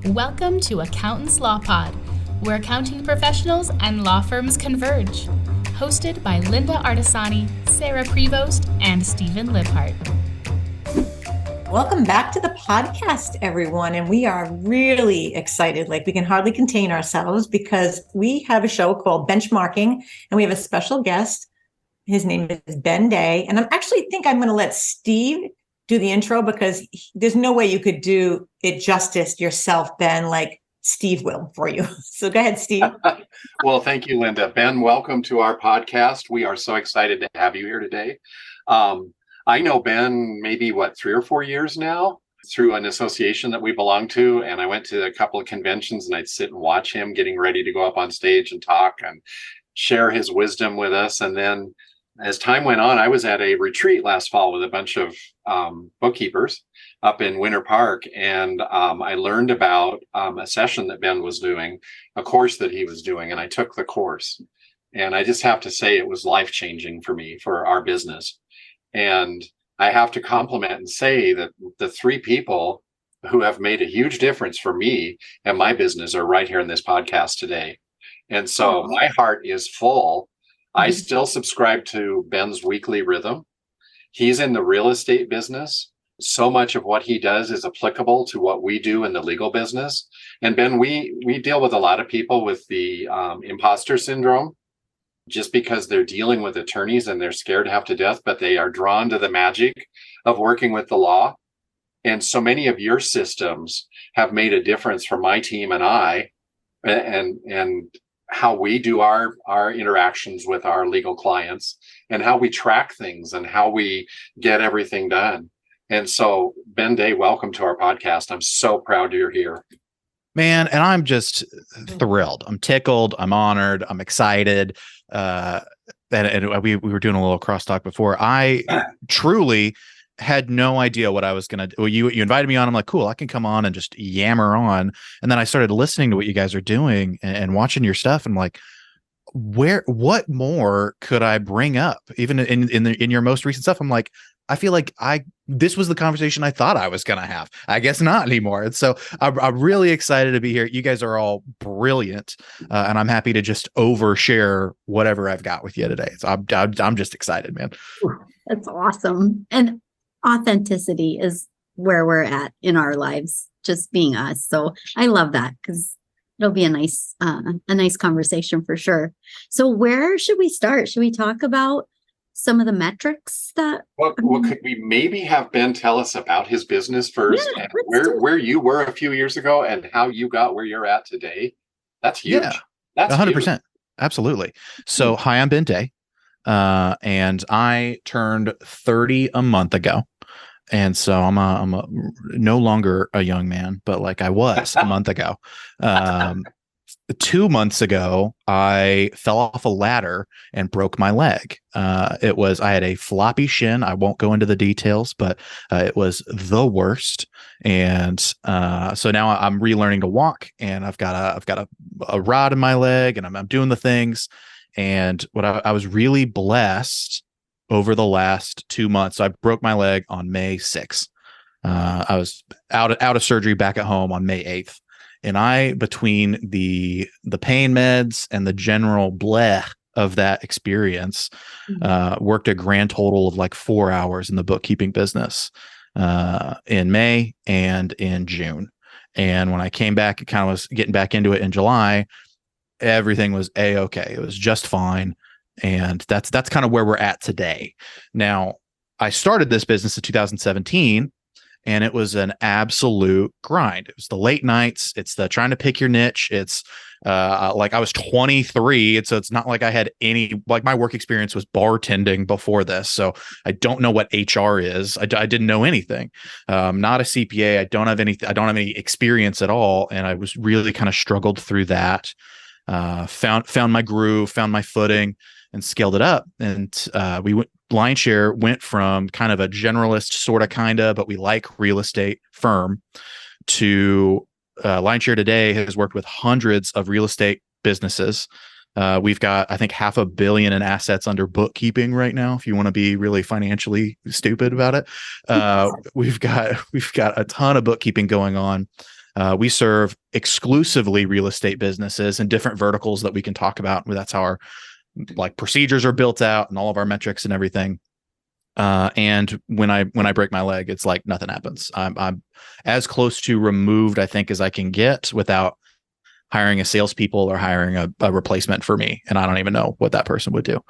Welcome to Accountants Law Pod, where accounting professionals and law firms converge. Hosted by Linda Artisani, Sarah Prevost, and Stephen Libhart. Welcome back to the podcast, everyone. And we are really excited. Like, we can hardly contain ourselves because we have a show called Benchmarking, and we have a special guest. His name is Ben Day. And I actually think I'm going to let Steve do the intro because there's no way you could do it justice yourself, Ben, like Steve will for you. So go ahead, Steve. Well, thank you, Linda. Ben, welcome to our podcast. We are so excited to have you here today. I know Ben maybe 3 or 4 years now through an association that we belong to. And I went to a couple of conventions and I'd sit and watch him getting ready to go up on stage and talk and share his wisdom with us. And then as time went on, I was at a retreat last fall with a bunch of bookkeepers up in Winter Park. And I learned about a session that Ben was doing, a course that he was doing, and I took the course. And I just have to say it was life-changing for me, for our business. And I have to compliment and say that the 3 people who have made a huge difference for me and my business are right here in this podcast today. And so my heart is full. I still subscribe to Ben's weekly rhythm. He's in the real estate business. So much of what he does is applicable to what we do in the legal business. And Ben, we deal with a lot of people with the imposter syndrome, just because they're dealing with attorneys and they're scared half to death, but they are drawn to the magic of working with the law. And so many of your systems have made a difference for my team and I, and how we do our interactions with our legal clients and how we track things and how we get everything done. And so, Ben Day, welcome to our podcast. I'm so proud you're here. Man, and I'm just thrilled. I'm tickled. I'm honored. I'm excited. And we were doing a little crosstalk before. I truly had no idea what I was going to do. You invited me on. I'm like, cool, I can come on and just yammer on. And then I started listening to what you guys are doing and watching your stuff. And I'm like, what more could I bring up? Even in your most recent stuff, I'm like, I feel like this was the conversation I thought I was going to have. I guess not anymore. And so I'm really excited to be here. You guys are all brilliant. And I'm happy to just overshare whatever I've got with you today. So I'm just excited, man. That's awesome. And authenticity is where we're at in our lives, just being us. So I love that because it'll be a nice conversation for sure. So where should we start? Should we talk about some of the metrics that? Well, could we maybe have Ben tell us about his business first, and where you were a few years ago and how you got where you're at today? That's huge. Yeah, that's 100%. Huge. Absolutely. So hi, I'm Ben Day. And I turned 30 a month ago. And so I'm no longer a young man, but like I was a month ago. 2 months ago, I fell off a ladder and broke my leg. I had a floppy shin. I won't go into the details, but it was the worst. And so now I'm relearning to walk, and I've got a rod in my leg, and I'm doing the things. And what I was really blessed over the last 2 months. So I broke my leg on May 6th. I was out of surgery back at home on May 8th. And between the pain meds and the general bleh of that experience, worked a grand total of like 4 hours in the bookkeeping business in May and in June. And when I came back, it kind of was getting back into it in July. Everything was A-okay. It was just fine. And that's kind of where we're at today. Now, I started this business in 2017, and it was an absolute grind. It was the late nights. It's the trying to pick your niche. It's like I was 23. And so it's not like I had my work experience was bartending before this. So I don't know what HR is. I didn't know anything. Not a CPA. I don't have any experience at all. And I was really kind of struggled through that. Found my groove, found my footing, and scaled it up. And Lionshare went from kind of a generalist but we like real estate firm to Lionshare today has worked with hundreds of real estate businesses. We've got, I think, $500 million in assets under bookkeeping right now, if you want to be really financially stupid about it. We've got a ton of bookkeeping going on. We serve exclusively real estate businesses and different verticals that we can talk about. That's how our like procedures are built out and all of our metrics and everything. And when I break my leg, it's like nothing happens. I'm as close to removed, I think, as I can get without hiring a salespeople or hiring a replacement for me. And I don't even know what that person would do.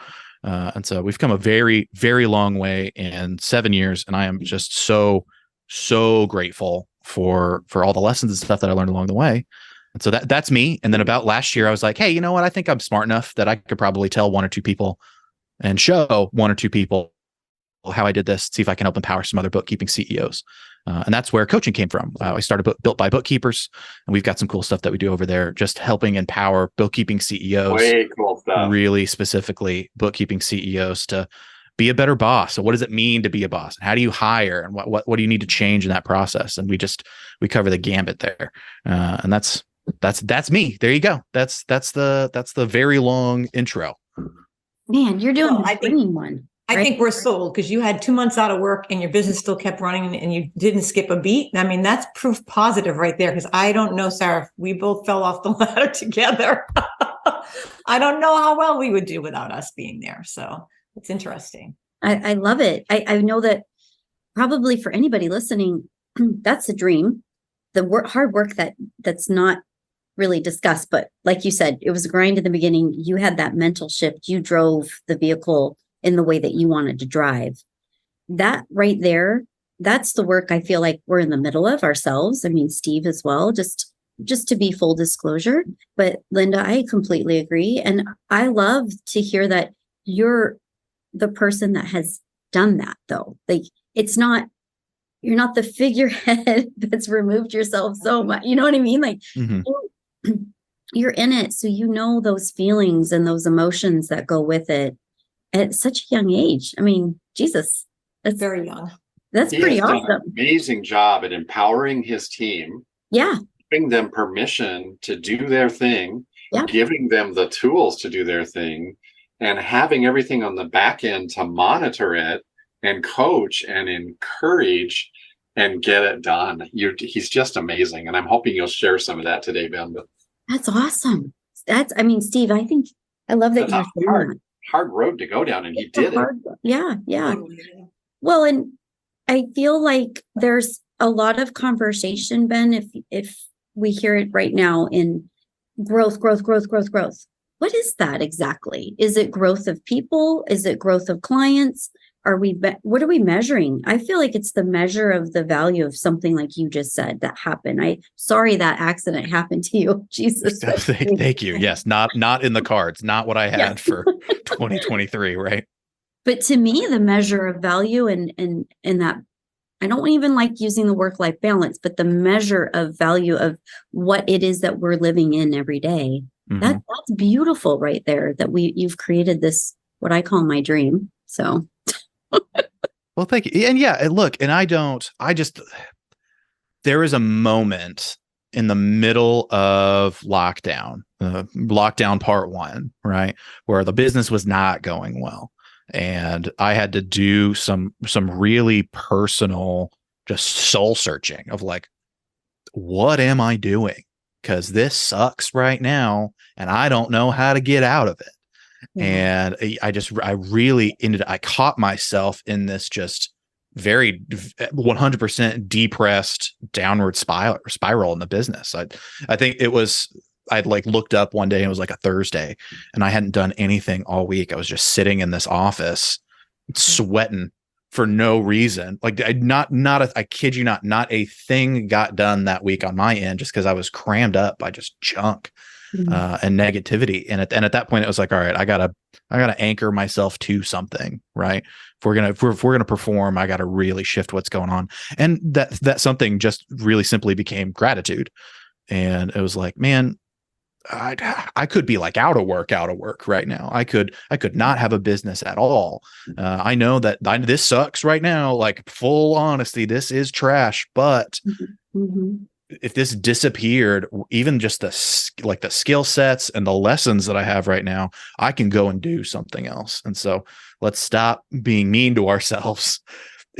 And so we've come a very, very long way in 7 years. And I am just so grateful for all the lessons and stuff that I learned along the way. And so that's me. And then about last year, I was like, hey, you know what? I think I'm smart enough that I could probably tell one or two people and show one or two people how I did this, see if I can help empower some other bookkeeping CEOs. And that's where coaching came from. I started Built by Bookkeepers, and we've got some cool stuff that we do over there, just helping empower bookkeeping CEOs. Way cool stuff. Really specifically bookkeeping CEOs to be a better boss. So what does it mean to be a boss? And how do you hire? And what do you need to change in that process? And we cover the gambit there. And that's me. There you go. That's the very long intro. Man, you're doing a brilliant one. I think we're sold because you had 2 months out of work and your business still kept running and you didn't skip a beat. I mean, that's proof positive right there, because I don't know, Sarah, we both fell off the ladder together. I don't know how well we would do without us being there. So it's interesting. I love it. I know that probably for anybody listening, that's a dream. The hard work that's not really discussed, but like you said, it was a grind in the beginning. You had that mental shift. You drove the vehicle in the way that you wanted to drive. That right there, that's the work I feel like we're in the middle of ourselves. I mean, Steve as well, just to be full disclosure. But Linda, I completely agree. And I love to hear that you're the person that has done that though. Like you're not the figurehead that's removed yourself so much. You know what I mean? Like you're in it. So you know those feelings and those emotions that go with it at such a young age. I mean, Jesus, that's Very young. That's pretty awesome. Done an amazing job at empowering his team. Yeah. Giving them permission to do their thing, Yeah. giving them the tools to do their thing, and having everything on the back end to monitor it and coach and encourage and get it done. He's just amazing. And I'm hoping you'll share some of that today, Ben. But That's awesome. Steve, I love that that's you're sharing hard road to go down, and he did it. Yeah. Well, and I feel like there's a lot of conversation, Ben, if we hear it right now in growth. What is that exactly? Is it growth of people? Is it growth of clients? What are we measuring? I feel like it's the measure of the value of something like you just said that happened. Sorry that accident happened to you. Jesus. Thank you. Yes. Not in the cards, not what I had for 2023. Right. But to me, the measure of value and that, I don't even like using the work-life balance, but the measure of value of what it is that we're living in every day. Mm-hmm. That's beautiful right there, that you've created this, what I call my dream. So. Well, thank you. And yeah, look, and there is a moment in the middle of lockdown part 1, right, where the business was not going well. And I had to do some really personal, just soul searching of like, what am I doing? Because this sucks right now, and I don't know how to get out of it. And I caught myself in this just very 100% depressed downward spiral in the business. I think I'd like looked up one day and it was like a Thursday and I hadn't done anything all week. I was just sitting in this office sweating for no reason. Like I kid you not a thing got done that week on my end just because I was crammed up by just junk. And negativity. And at that point, it was like, all right, I gotta anchor myself to something, right? If we're gonna perform, I gotta really shift what's going on. And that something just really simply became gratitude. And it was like, man, I could be like out of work right now. I could not have a business at all. I know that this sucks right now. Like, full honesty, this is trash. But if this disappeared, even just the skill sets and the lessons that I have right now, I can go and do something else. And so let's stop being mean to ourselves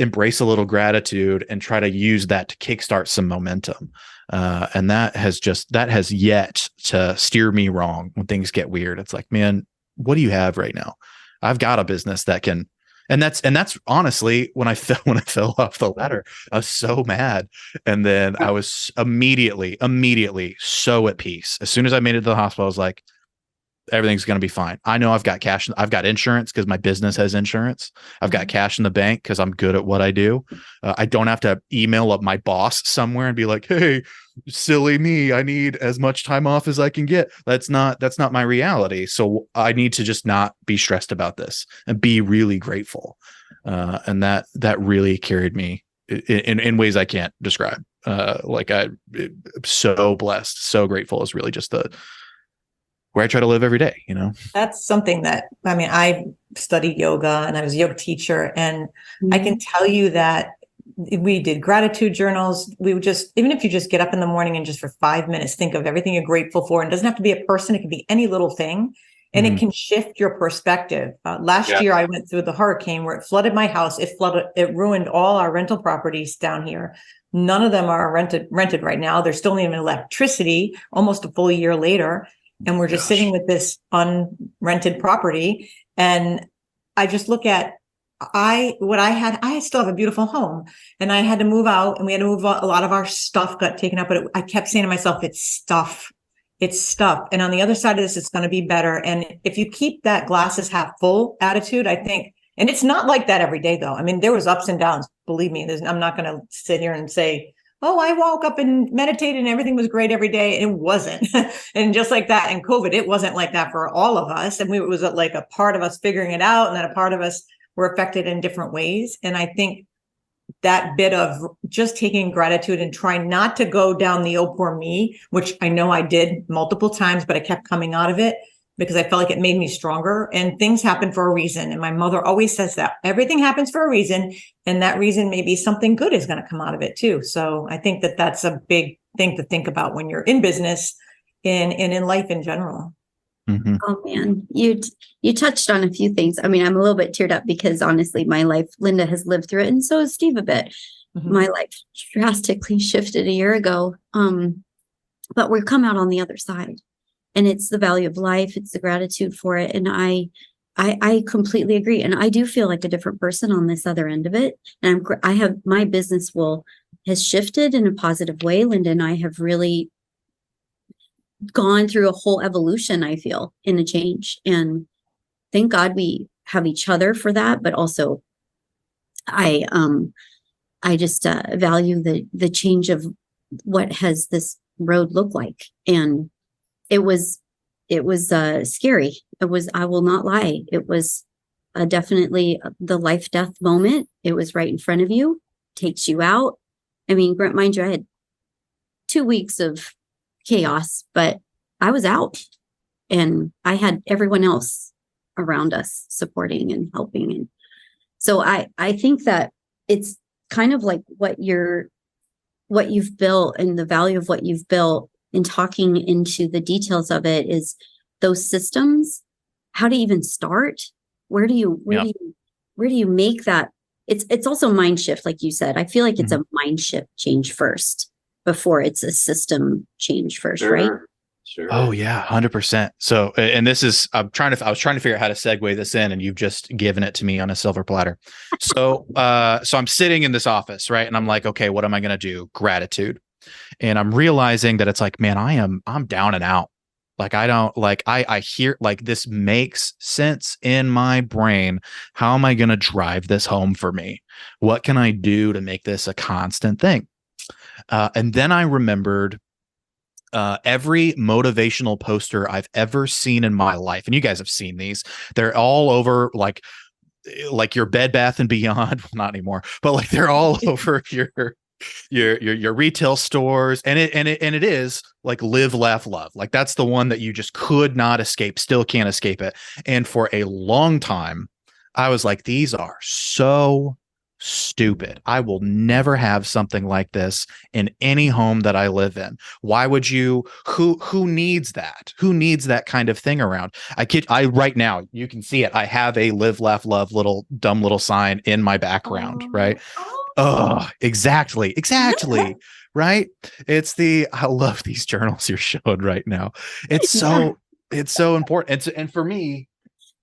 embrace a little gratitude and try to use that to kickstart some momentum. And that has yet to steer me wrong when things get weird. It's like, man, what do you have right now? I've got a business that can, and that's honestly when I fell off the ladder, I was so mad. And then I was immediately so at peace. As soon as I made it to the hospital, I was like, everything's going to be fine. I know I've got cash. I've got insurance because my business has insurance. I've got cash in the bank because I'm good at what I do. I don't have to email up my boss somewhere and be like, hey, silly me, I need as much time off as I can get. That's not my reality. So I need to just not be stressed about this and be really grateful. And that really carried me in ways I can't describe. I'm so blessed, so grateful is really just where I try to live every day, you know? That's something that, I mean, I studied yoga and I was a yoga teacher, and I can tell you that we did gratitude journals. We would just, even if you just get up in the morning and just for 5 minutes, think of everything you're grateful for. And it doesn't have to be a person. It can be any little thing, and it can shift your perspective. Last year I went through the hurricane where it flooded my house. It ruined all our rental properties down here. None of them are rented right now. There's still even electricity almost a full year later. And we're just sitting with this unrented property. And I just look at I still have a beautiful home, and I had to move out, and we had to move out. A lot of our stuff got taken up, but I kept saying to myself, it's stuff. And on the other side of this, it's going to be better. And if you keep that glasses half full attitude, I think, and it's not like that every day though. I mean, there was ups and downs, believe me. I'm not going to sit here and say, oh, I woke up and meditated and everything was great every day. It wasn't. And just like that in COVID, it wasn't like that for all of us. And it was like a part of us figuring it out, and then a part of us were affected in different ways. And I think that bit of just taking gratitude and trying not to go down the oh, poor me, which I know I did multiple times, but I kept coming out of it because I felt like it made me stronger, and things happen for a reason. And my mother always says that everything happens for a reason, and that reason maybe something good is going to come out of it too. So I think that that's a big thing to think about when you're in business and in life in general. Mm-hmm. Oh man, you touched on a few things. I mean, I'm a little bit teared up because honestly, my life, Linda has lived through it, and so has Steve a bit. Mm-hmm. My life drastically shifted a year ago, but we've come out on the other side. And it's the value of life. It's the gratitude for it. And I completely agree. And I do feel like a different person on this other end of it. And my business has shifted in a positive way. Linda and I have really gone through a whole evolution, I feel, in a change. And thank God we have each other for that. But also I just value the change of what has this road look like. And it was scary. I will not lie. It was definitely the life death moment. It was right in front of you, takes you out. I mean, mind you, I had 2 weeks of chaos, but I was out, and I had everyone else around us supporting and helping. And so I think that it's kind of like what you've built and the value of what you've built. In talking into the details of it is those systems, how to even start, where do you make that? It's also mind shift, like you said. I feel like it's a mind shift change first before it's a system change first, right? Sure. Oh yeah, 100%. So, and this is, I was trying to figure out how to segue this in, and you've just given it to me on a silver platter. So, so I'm sitting in this office, right? And I'm like, okay, what am I going to do? Gratitude. And I'm realizing that it's like, man, I'm down and out. Like, I hear like this makes sense in my brain. How am I going to drive this home for me? What can I do to make this a constant thing? And then I remembered every motivational poster I've ever seen in my life. And you guys have seen these. They're all over like your Bed Bath and Beyond. Well, not anymore, but like they're all over your retail stores, and it is like live, laugh, love. Like that's the one that you just could not escape, still can't escape it. And for a long time, I was like, these are so stupid. I will never have something like this in any home that I live in. Why would you? Who needs that? Who needs that kind of thing around? I right now, you can see it. I have a live, laugh, love little dumb little sign in my background, right? Oh, exactly. Right. I love these journals you're showing right now. It's so important. And for me,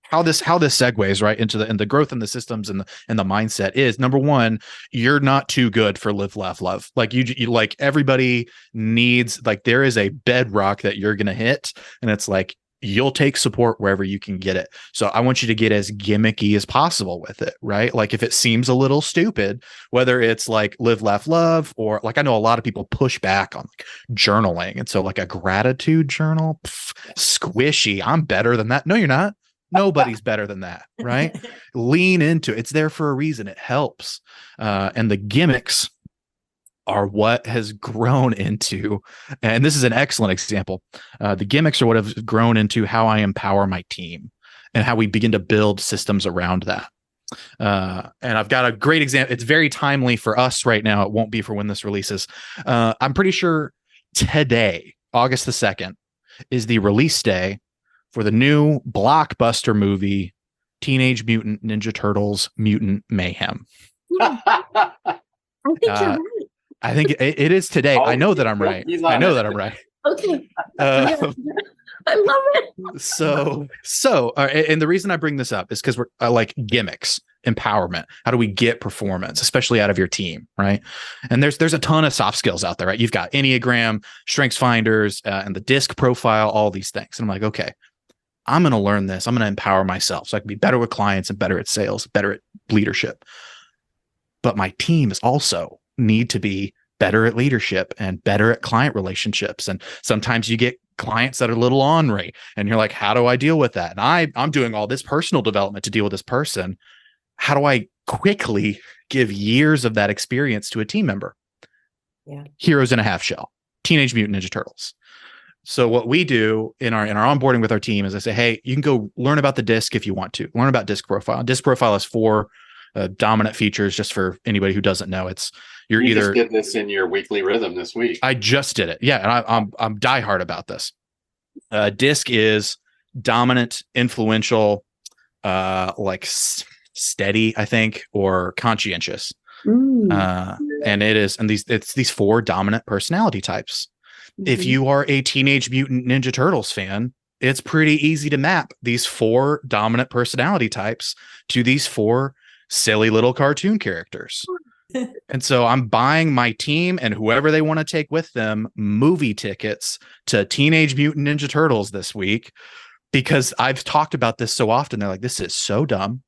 how this segues right into the growth in the systems and the mindset is, number one, you're not too good for live, laugh, love. Like you like, everybody needs, like, there is a bedrock that you're going to hit, and it's like, you'll take support wherever you can get it. So I want you to get as gimmicky as possible with it, right? Like, if it seems a little stupid, whether it's like live, laugh, love, or like, I know a lot of people push back on like journaling. And so like a gratitude journal, squishy. I'm better than that. No, you're not. Nobody's better than that, right? Lean into it. It's there for a reason. It helps. And the gimmicks are what has grown into, and this is an excellent example. The gimmicks are what have grown into how I empower my team and how we begin to build systems around that. And I've got a great example. It's very timely for us right now. It won't be for when this releases. I'm pretty sure today, August the 2nd, is the release day for the new blockbuster movie, Teenage Mutant Ninja Turtles Mutant Mayhem. I think you're right. I think it is today. Oh, I know that I'm right. I know that I'm right. Okay. I love it. So, and the reason I bring this up is because we're like gimmicks, empowerment. How do we get performance, especially out of your team, right? And there's a ton of soft skills out there, right? You've got Enneagram, Strengths Finders, and the DISC profile, all these things. And I'm like, okay, I'm going to learn this. I'm going to empower myself so I can be better with clients and better at sales, better at leadership. But my team is also need to be better at leadership and better at client relationships. And sometimes you get clients that are a little ornery and you're like, how do I deal with that? And I'm doing all this personal development to deal with this person. How do I quickly give years of that experience to a team member? Yeah. Heroes in a half shell, Teenage Mutant Ninja Turtles. So what we do in our onboarding with our team is I say, hey, you can go learn about the DISC if you want to. Learn about DISC profile. DISC profile is 4 dominant features, just for anybody who doesn't know. It's you either just did this in your weekly rhythm this week. I just did it. Yeah. And I'm diehard about this. DISC is dominant, influential, like steady, I think, or conscientious. And it's these 4 dominant personality types. If you are a Teenage Mutant Ninja Turtles fan, it's pretty easy to map these 4 dominant personality types to these 4 silly little cartoon characters. And so I'm buying my team and whoever they want to take with them movie tickets to Teenage Mutant Ninja Turtles this week, because I've talked about this so often. They're like, this is so dumb,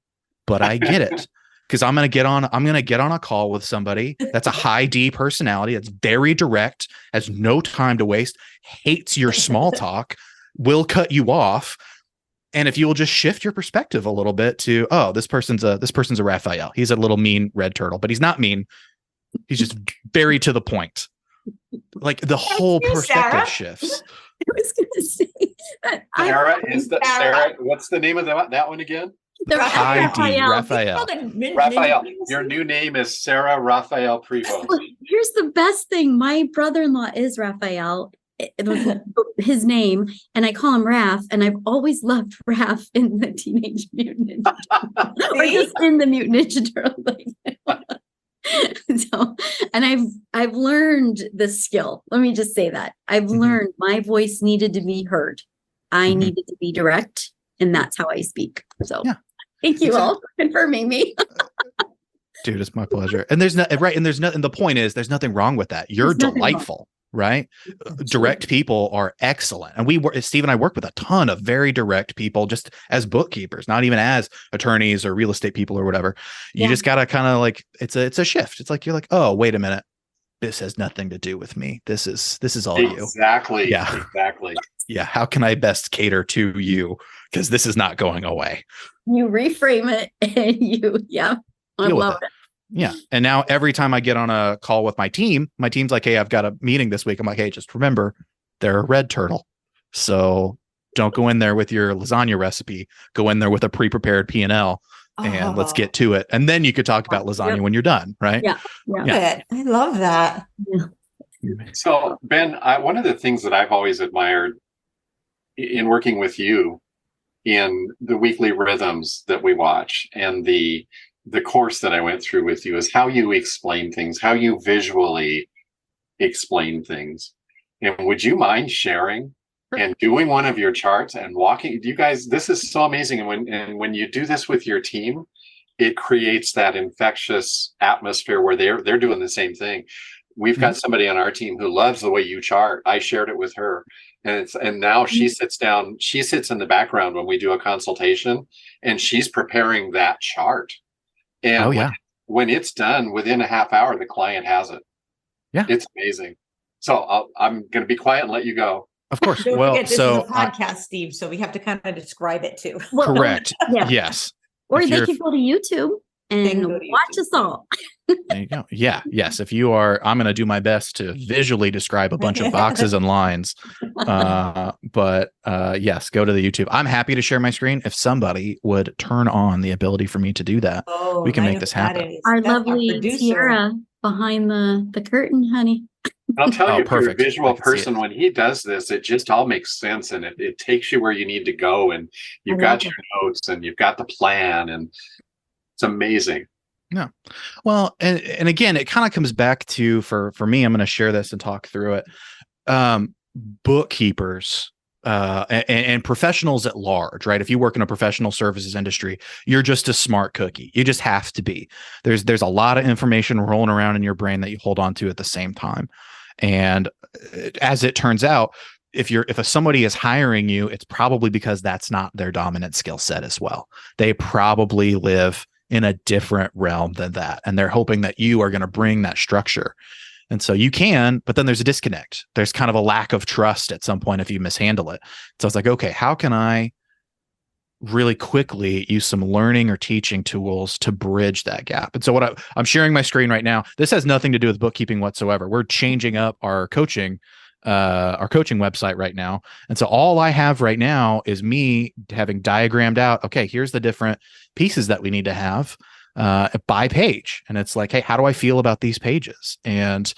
but I get it. Because I'm going to get on a call with somebody that's a high D personality, that's very direct, has no time to waste, hates your small talk, will cut you off. And if you will just shift your perspective a little bit to, oh, this person's a Raphael. He's a little mean red turtle, but he's not mean. He's just very to the point. Like the whole perspective shifts. I was going to say that. Sarah, what's the name of that one again? Raphael. Raphael. Your new name is Sarah Raphael Prevost. Here's the best thing. My brother-in-law is Raphael. It was his name, and I call him Raph, and I've always loved Raph in the Teenage Mutant Ninja Turtle, or just in the Mutant Ninja Turtle. So, and I've learned the skill. Let me just say that I've learned my voice needed to be heard. I needed to be direct, and that's how I speak. So, thank you all for confirming me. Dude, it's my pleasure. And there's nothing. The point is, there's nothing wrong with that. You're delightful. Right? Direct people are excellent. And Steve and I work with a ton of very direct people just as bookkeepers, not even as attorneys or real estate people or whatever. You just got to kind of like, it's a shift. It's like, you're like, oh, wait a minute. This has nothing to do with me. This is all you. Exactly. Yeah. Exactly. Yeah. How can I best cater to you? Because this is not going away. You reframe it and I love it. Yeah. And now every time I get on a call with my team's like, hey, I've got a meeting this week. I'm like, hey, just remember, they're a red turtle. So don't go in there with your lasagna recipe. Go in there with a pre-prepared P&L. and let's get to it. And then you could talk about lasagna when you're done, right? Yeah. I love that. So, Ben, one of the things that I've always admired in working with you in the weekly rhythms that we watch and the course that I went through with you is how you explain things, how you visually explain things. And would you mind sharing and doing one of your charts and walking? You guys, this is so amazing. And when you do this with your team, it creates that infectious atmosphere where they're doing the same thing. We've got somebody on our team who loves the way you chart. I shared it with her. And now she sits down, she sits in the background when we do a consultation, and she's preparing that chart. And when it's done, within a half hour, the client has it. Yeah. It's amazing. So I'm going to be quiet and let you go. Of course. Don't well, forget, this so is a podcast, Steve, so we have to kind of describe it too. Correct. Yes. Or they can go to YouTube and watch us all. There you go. Yeah. Yes. If you are, I'm going to do my best to visually describe a bunch of boxes and lines. But yes, go to the YouTube. I'm happy to share my screen. If somebody would turn on the ability for me to do that, we can make this happen. Our lovely Tiara behind the curtain, honey. I'll tell you, if you're a visual person, when he does this, it just all makes sense, and it takes you where you need to go, and you've got your notes, and you've got the plan, and it's amazing. No. Well, and again, it kind of comes back to, for me, I'm going to share this and talk through it. Bookkeepers and professionals at large, right? If you work in a professional services industry, you're just a smart cookie. You just have to be. There's a lot of information rolling around in your brain that you hold on to at the same time. And as it turns out, if somebody is hiring you, it's probably because that's not their dominant skill set as well. They probably live in a different realm than that, and they're hoping that you are going to bring that structure. And so you can, but then there's a disconnect. There's kind of a lack of trust at some point if you mishandle it. So it's like, okay, how can I really quickly use some learning or teaching tools to bridge that gap? And so what I'm sharing my screen right now. This has nothing to do with bookkeeping whatsoever. We're changing up our coaching website right now. And so all I have right now is me having diagrammed out, okay, here's the different pieces that we need to have by page. And it's like, hey, how do I feel about these pages? And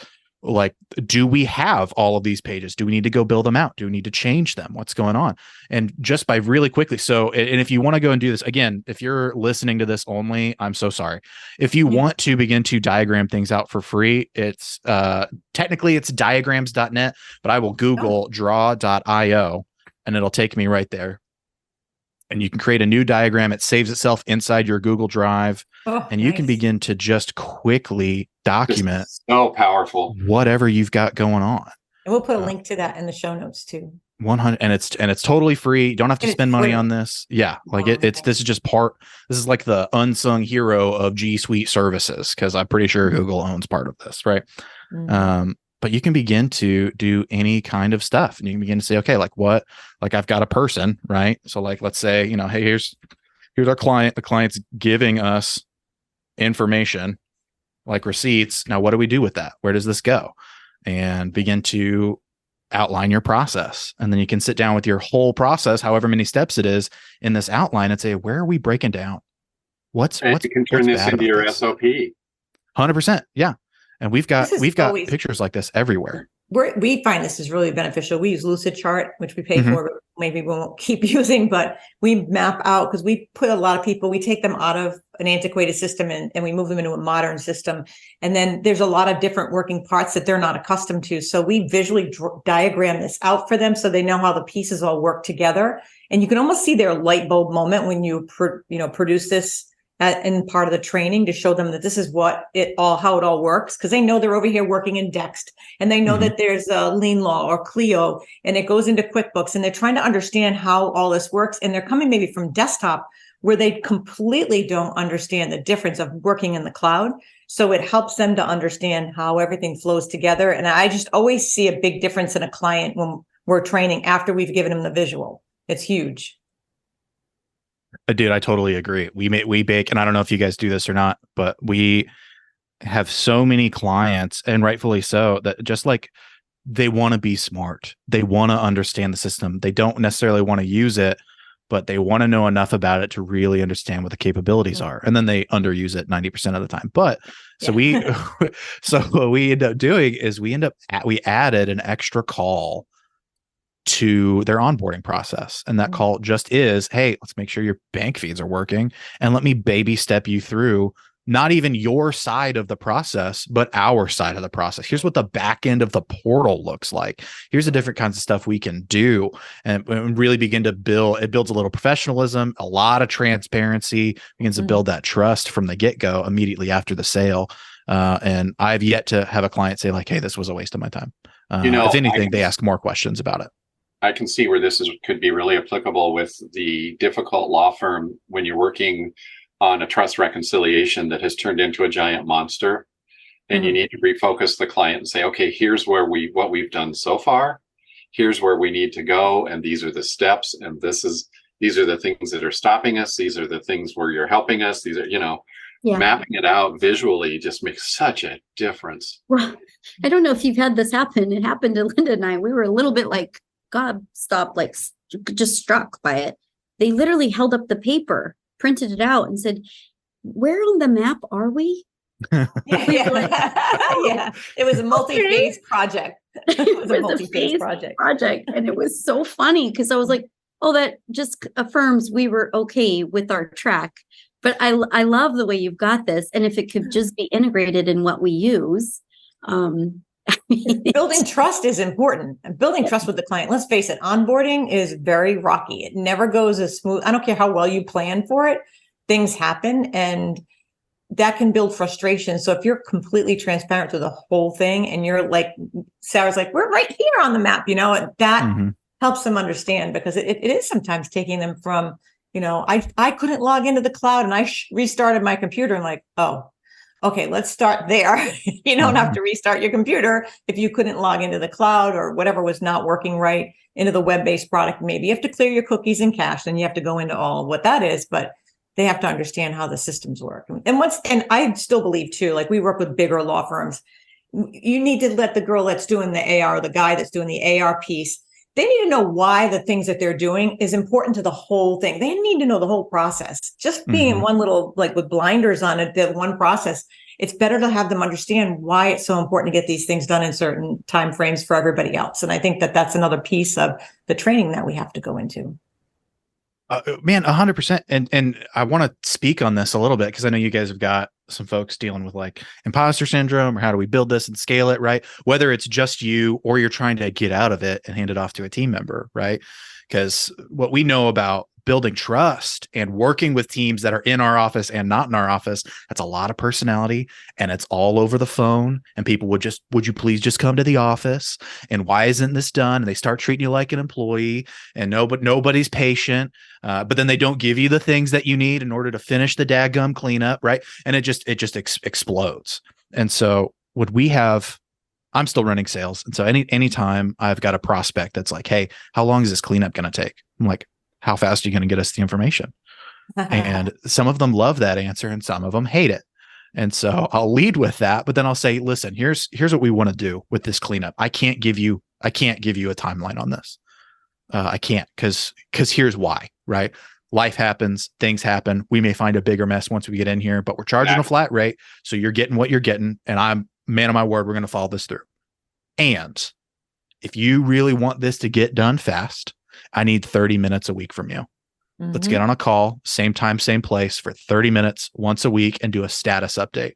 like, do we have all of these pages? Do we need to go build them out? Do we need to change them? What's going on? And just by really quickly. So, and if you want to go and do this again, if you're listening to this only, I'm so sorry. If you want to begin to diagram things out for free, it's technically it's diagrams.net, but I will Google draw.io and it'll take me right there. And you can create a new diagram. It saves itself inside your Google Drive. And you can begin to just quickly document so powerful whatever you've got going on. And we'll put a link to that in the show notes too. 100, and it's totally free. You don't have to spend money on this. Yeah, like this is just part. This is like the unsung hero of G Suite services, because I'm pretty sure Google owns part of this, right? But you can begin to do any kind of stuff, and you can begin to say, okay, like what? Like I've got a person, right? So like, let's say, hey, here's our client. The client's giving us information like receipts. Now, what do we do with that? Where does this go? And begin to outline your process. And then you can sit down with your whole process, however many steps it is in this outline, and say, where are we breaking down? You can turn this into your SOP. 100%. Yeah. And we've got pictures like this everywhere. We find this is really beneficial. We use Lucid Chart, which we pay for, but maybe we won't keep using, but we map out, because we put a lot of people, we take them out of an antiquated system and we move them into a modern system. And then there's a lot of different working parts that they're not accustomed to. So we visually diagram this out for them so they know how the pieces all work together. And you can almost see their light bulb moment when you produce this in part of the training, to show them that this is how it all works, because they know they're over here working in Dext, and they know that there's a Lean Law or Clio, and it goes into QuickBooks, and they're trying to understand how all this works. And they're coming maybe from desktop where they completely don't understand the difference of working in the cloud. So it helps them to understand how everything flows together. And I just always see a big difference in a client when we're training after we've given them the visual. It's huge. Dude, I totally agree. We bake, and I don't know if you guys do this or not, but we have so many clients, and rightfully so, that just like they want to be smart. They want to understand the system. They don't necessarily want to use it, but they want to know enough about it to really understand what the capabilities are. And then they underuse it 90% of the time. But so so what we end up doing is we added an extra call to their onboarding process. And that call just is, hey, let's make sure your bank feeds are working, and let me baby step you through not even your side of the process, but our side of the process. Here's what the back end of the portal looks like. Here's the different kinds of stuff we can do, and really begin to build. It builds a little professionalism, a lot of transparency, begins to build that trust from the get-go immediately after the sale. And I've yet to have a client say like, hey, this was a waste of my time. If anything, they ask more questions about it. I can see where could be really applicable with the difficult law firm when you're working on a trust reconciliation that has turned into a giant monster, and you need to refocus the client and say, okay, here's what we've done so far, here's where we need to go, and these are the steps, and these are the things that are stopping us, these are the things where you're helping us, these are, mapping it out visually just makes such a difference. Well, I don't know if you've had this happen. It happened to Linda and I. We were a little bit like gobstopped, like just struck by it. They literally held up the paper, printed it out, and said, where on the map are we? Yeah. It was a multi-phase project. It was a multi-phase project. And it was so funny because I was like, oh, that just affirms we were okay with our track. But I love the way you've got this. And if it could just be integrated in what we use. Building trust is important. And building trust with the client. Let's face it, onboarding is very rocky. It never goes as smooth. I don't care how well you plan for it. Things happen, and that can build frustration. So if you're completely transparent to the whole thing, and you're like, Sarah's like, we're right here on the map, that helps them understand, because it is sometimes taking them from, I couldn't log into the cloud and I restarted my computer, and like, oh, okay, let's start there. You don't have to restart your computer if you couldn't log into the cloud or whatever was not working right into the web-based product. Maybe you have to clear your cookies and cache, and you have to go into all of what that is, but they have to understand how the systems work. And I still believe too, like we work with bigger law firms. You need to let the girl that's doing the AR, the guy that's doing the AR piece, they need to know why the things that they're doing is important to the whole thing. They need to know the whole process. Just being in one little, like with blinders on it, the one process, it's better to have them understand why it's so important to get these things done in certain timeframes for everybody else. And I think that that's another piece of the training that we have to go into. Man, 100%. And I want to speak on this a little bit, because I know you guys have got some folks dealing with like imposter syndrome, or how do we build this and scale it, right? Whether it's just you or you're trying to get out of it and hand it off to a team member, right? Because what we know about building trust and working with teams that are in our office and not in our office, that's a lot of personality, and it's all over the phone, and people would you please just come to the office, and why isn't this done? And they start treating you like an employee, and nobody's patient, but then they don't give you the things that you need in order to finish the dadgum cleanup, right? And it just explodes. And so I'm still running sales, and so anytime I've got a prospect that's like, hey, how long is this cleanup going to take? I'm like, how fast are you going to get us the information? And some of them love that answer, and some of them hate it. And so I'll lead with that, but then I'll say, listen, here's what we want to do with this cleanup. I can't give you a timeline on this. I can't, because here's why, right? Life happens, things happen. We may find a bigger mess once we get in here, but we're charging a flat rate. So you're getting what you're getting. And I'm, man of my word, we're going to follow this through. And if you really want this to get done fast, I need 30 minutes a week from you. Let's get on a call, same time, same place, for 30 minutes once a week, and do a status update.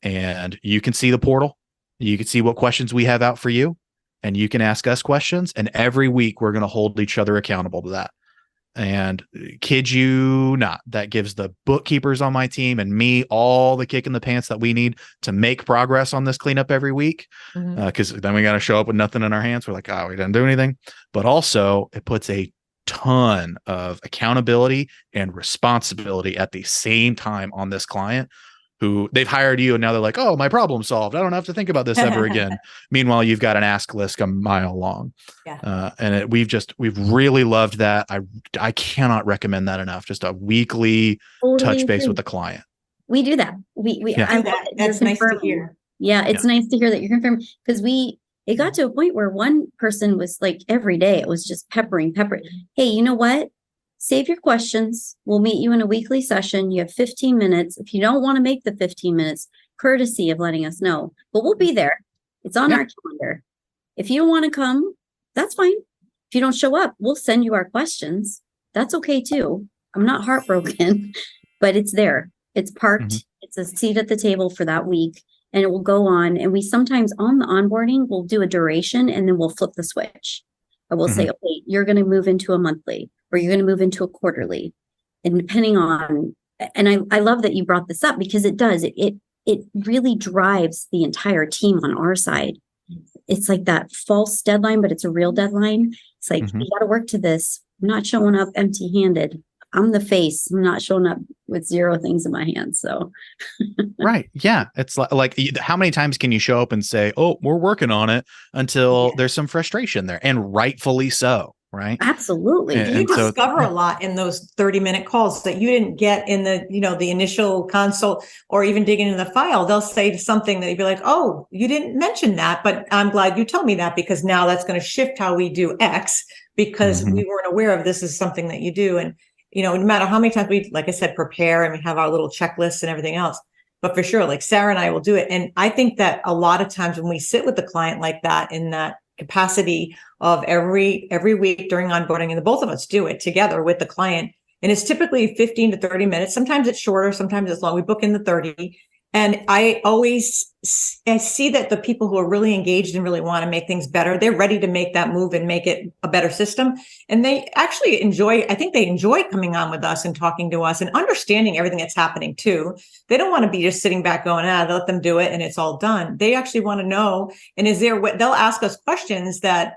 And you can see the portal. You can see what questions we have out for you, and you can ask us questions. And every week we're going to hold each other accountable to that. And kid you not, that gives the bookkeepers on my team and me all the kick in the pants that we need to make progress on this cleanup every week. Because then we got to show up with nothing in our hands. We're like, oh, we didn't do anything. But also it puts a ton of accountability and responsibility at the same time on this client, who they've hired you, and now they're like, oh, my problem solved. I don't have to think about this ever again. Meanwhile, you've got an ask list a mile long. And we've really loved that. I cannot recommend that enough. Just a weekly touch base with the client. We do that. That's nice to hear. Yeah, it's nice to hear that you're confirmed, because it got to a point where one person was like, every day it was just peppering. Hey, you know what? save your questions. We'll meet you in a weekly session. You have 15 minutes. If you don't want to make the 15 minutes, courtesy of letting us know, but we'll be there. It's on our calendar. If you don't want to come, that's fine. If you don't show up, we'll send you our questions. That's okay too. I'm not heartbroken, but it's there. It's parked. It's a seat at the table for that week, and it will go on. And we sometimes on the onboarding, we'll do a duration and then we'll flip the switch. I will say, okay, you're going to move into a monthly or you're going to move into a quarterly. And depending on, and I love that you brought this up because it does, it really drives the entire team on our side. It's like that false deadline, but it's a real deadline. It's like, you got to work to this. I'm not showing up empty-handed. I'm the face. I'm not showing up with 0 things in my hands. So, right. Yeah. It's like, how many times can you show up and say, oh, we're working on it until there's some frustration there, and rightfully so. Right. Absolutely. And you discover a lot in those 30-minute calls that you didn't get in the, the initial consult or even digging into the file. They'll say something that you'd be like, oh, you didn't mention that, but I'm glad you told me that because now that's going to shift how we do X because we weren't aware of this is something that you do. And, no matter how many times we, like I said, prepare and we have our little checklists and everything else, but for sure, like Sarah and I will do it. And I think that a lot of times when we sit with the client like that, in that capacity of every week during onboarding, and the both of us do it together with the client. And it's typically 15 to 30 minutes. Sometimes it's shorter, sometimes it's long. We book in the 30. And I see that the people who are really engaged and really want to make things better, they're ready to make that move and make it a better system. And they actually enjoy coming on with us and talking to us and understanding everything that's happening too. They don't want to be just sitting back going, let them do it and it's all done. They actually want to know. And they'll ask us questions that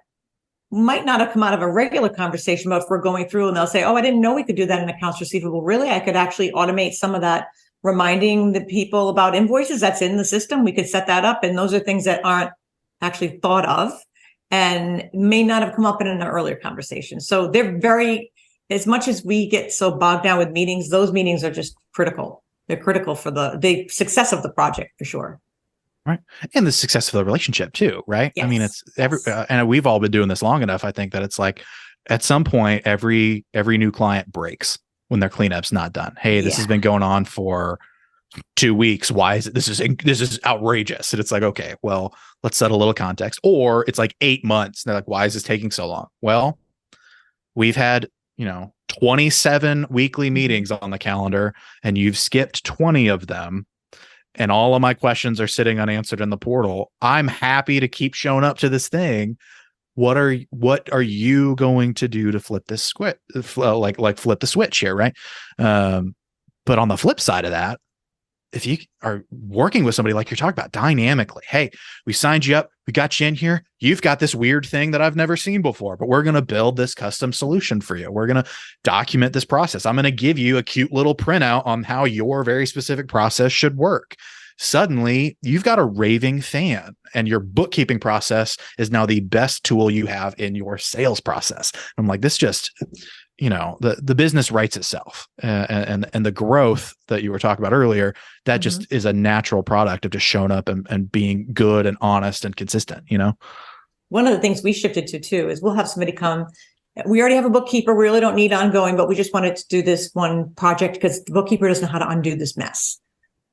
might not have come out of a regular conversation, but if we're going through and they'll say, oh, I didn't know we could do that in accounts receivable. Really? I could actually automate some of that, reminding the people about invoices that's in the system. We could set that up. And those are things that aren't actually thought of and may not have come up in an earlier conversation. So they're as much as we get so bogged down with meetings, those meetings are just critical. They're critical for the success of the project for sure. Right. And the success of the relationship too. Right. Yes. I mean, it's and we've all been doing this long enough. I think that it's like at some point, every new client breaks when their cleanup's not done. Hey, this has been going on for 2 weeks. Why is it? This is outrageous. And it's like, okay, well, let's set a little context. Or it's like 8 months. And they're like, why is this taking so long? Well, we've had, 27 weekly meetings on the calendar and you've skipped 20 of them. And all of my questions are sitting unanswered in the portal. I'm happy to keep showing up to this thing. What are you going to do to flip this switch, like flip the switch here, right? But on the flip side of that, if you are working with somebody like you're talking about dynamically, hey, we signed you up, we got you in here, you've got this weird thing that I've never seen before, but we're going to build this custom solution for you. We're going to document this process. I'm going to give you a cute little printout on how your very specific process should work. Suddenly you've got a raving fan and your bookkeeping process is now the best tool you have in your sales process. I'm like, this just, the business writes itself and the growth that you were talking about earlier, that just is a natural product of just showing up and being good and honest and consistent, One of the things we shifted to too, is we'll have somebody come. We already have a bookkeeper. We really don't need ongoing, but we just wanted to do this one project because the bookkeeper doesn't know how to undo this mess.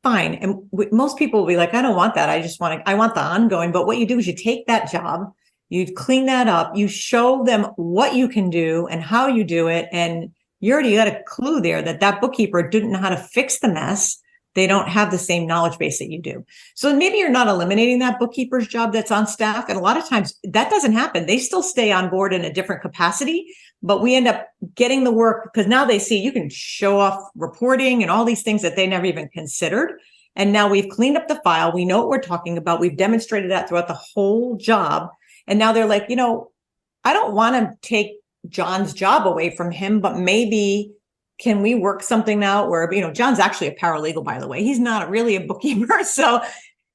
Fine. And most people will be like, I don't want that. I want the ongoing. But what you do is you take that job, you clean that up, you show them what you can do and how you do it. And you already got a clue there that bookkeeper didn't know how to fix the mess. They don't have the same knowledge base that you do. So maybe you're not eliminating that bookkeeper's job that's on staff. And a lot of times that doesn't happen. They still stay on board in a different capacity, but we end up getting the work because now they see you can show off reporting and all these things that they never even considered. And now we've cleaned up the file. We know what we're talking about. We've demonstrated that throughout the whole job. And now they're like, I don't want to take John's job away from him, but maybe can we work something out where, John's actually a paralegal, by the way. He's not really a bookkeeper. So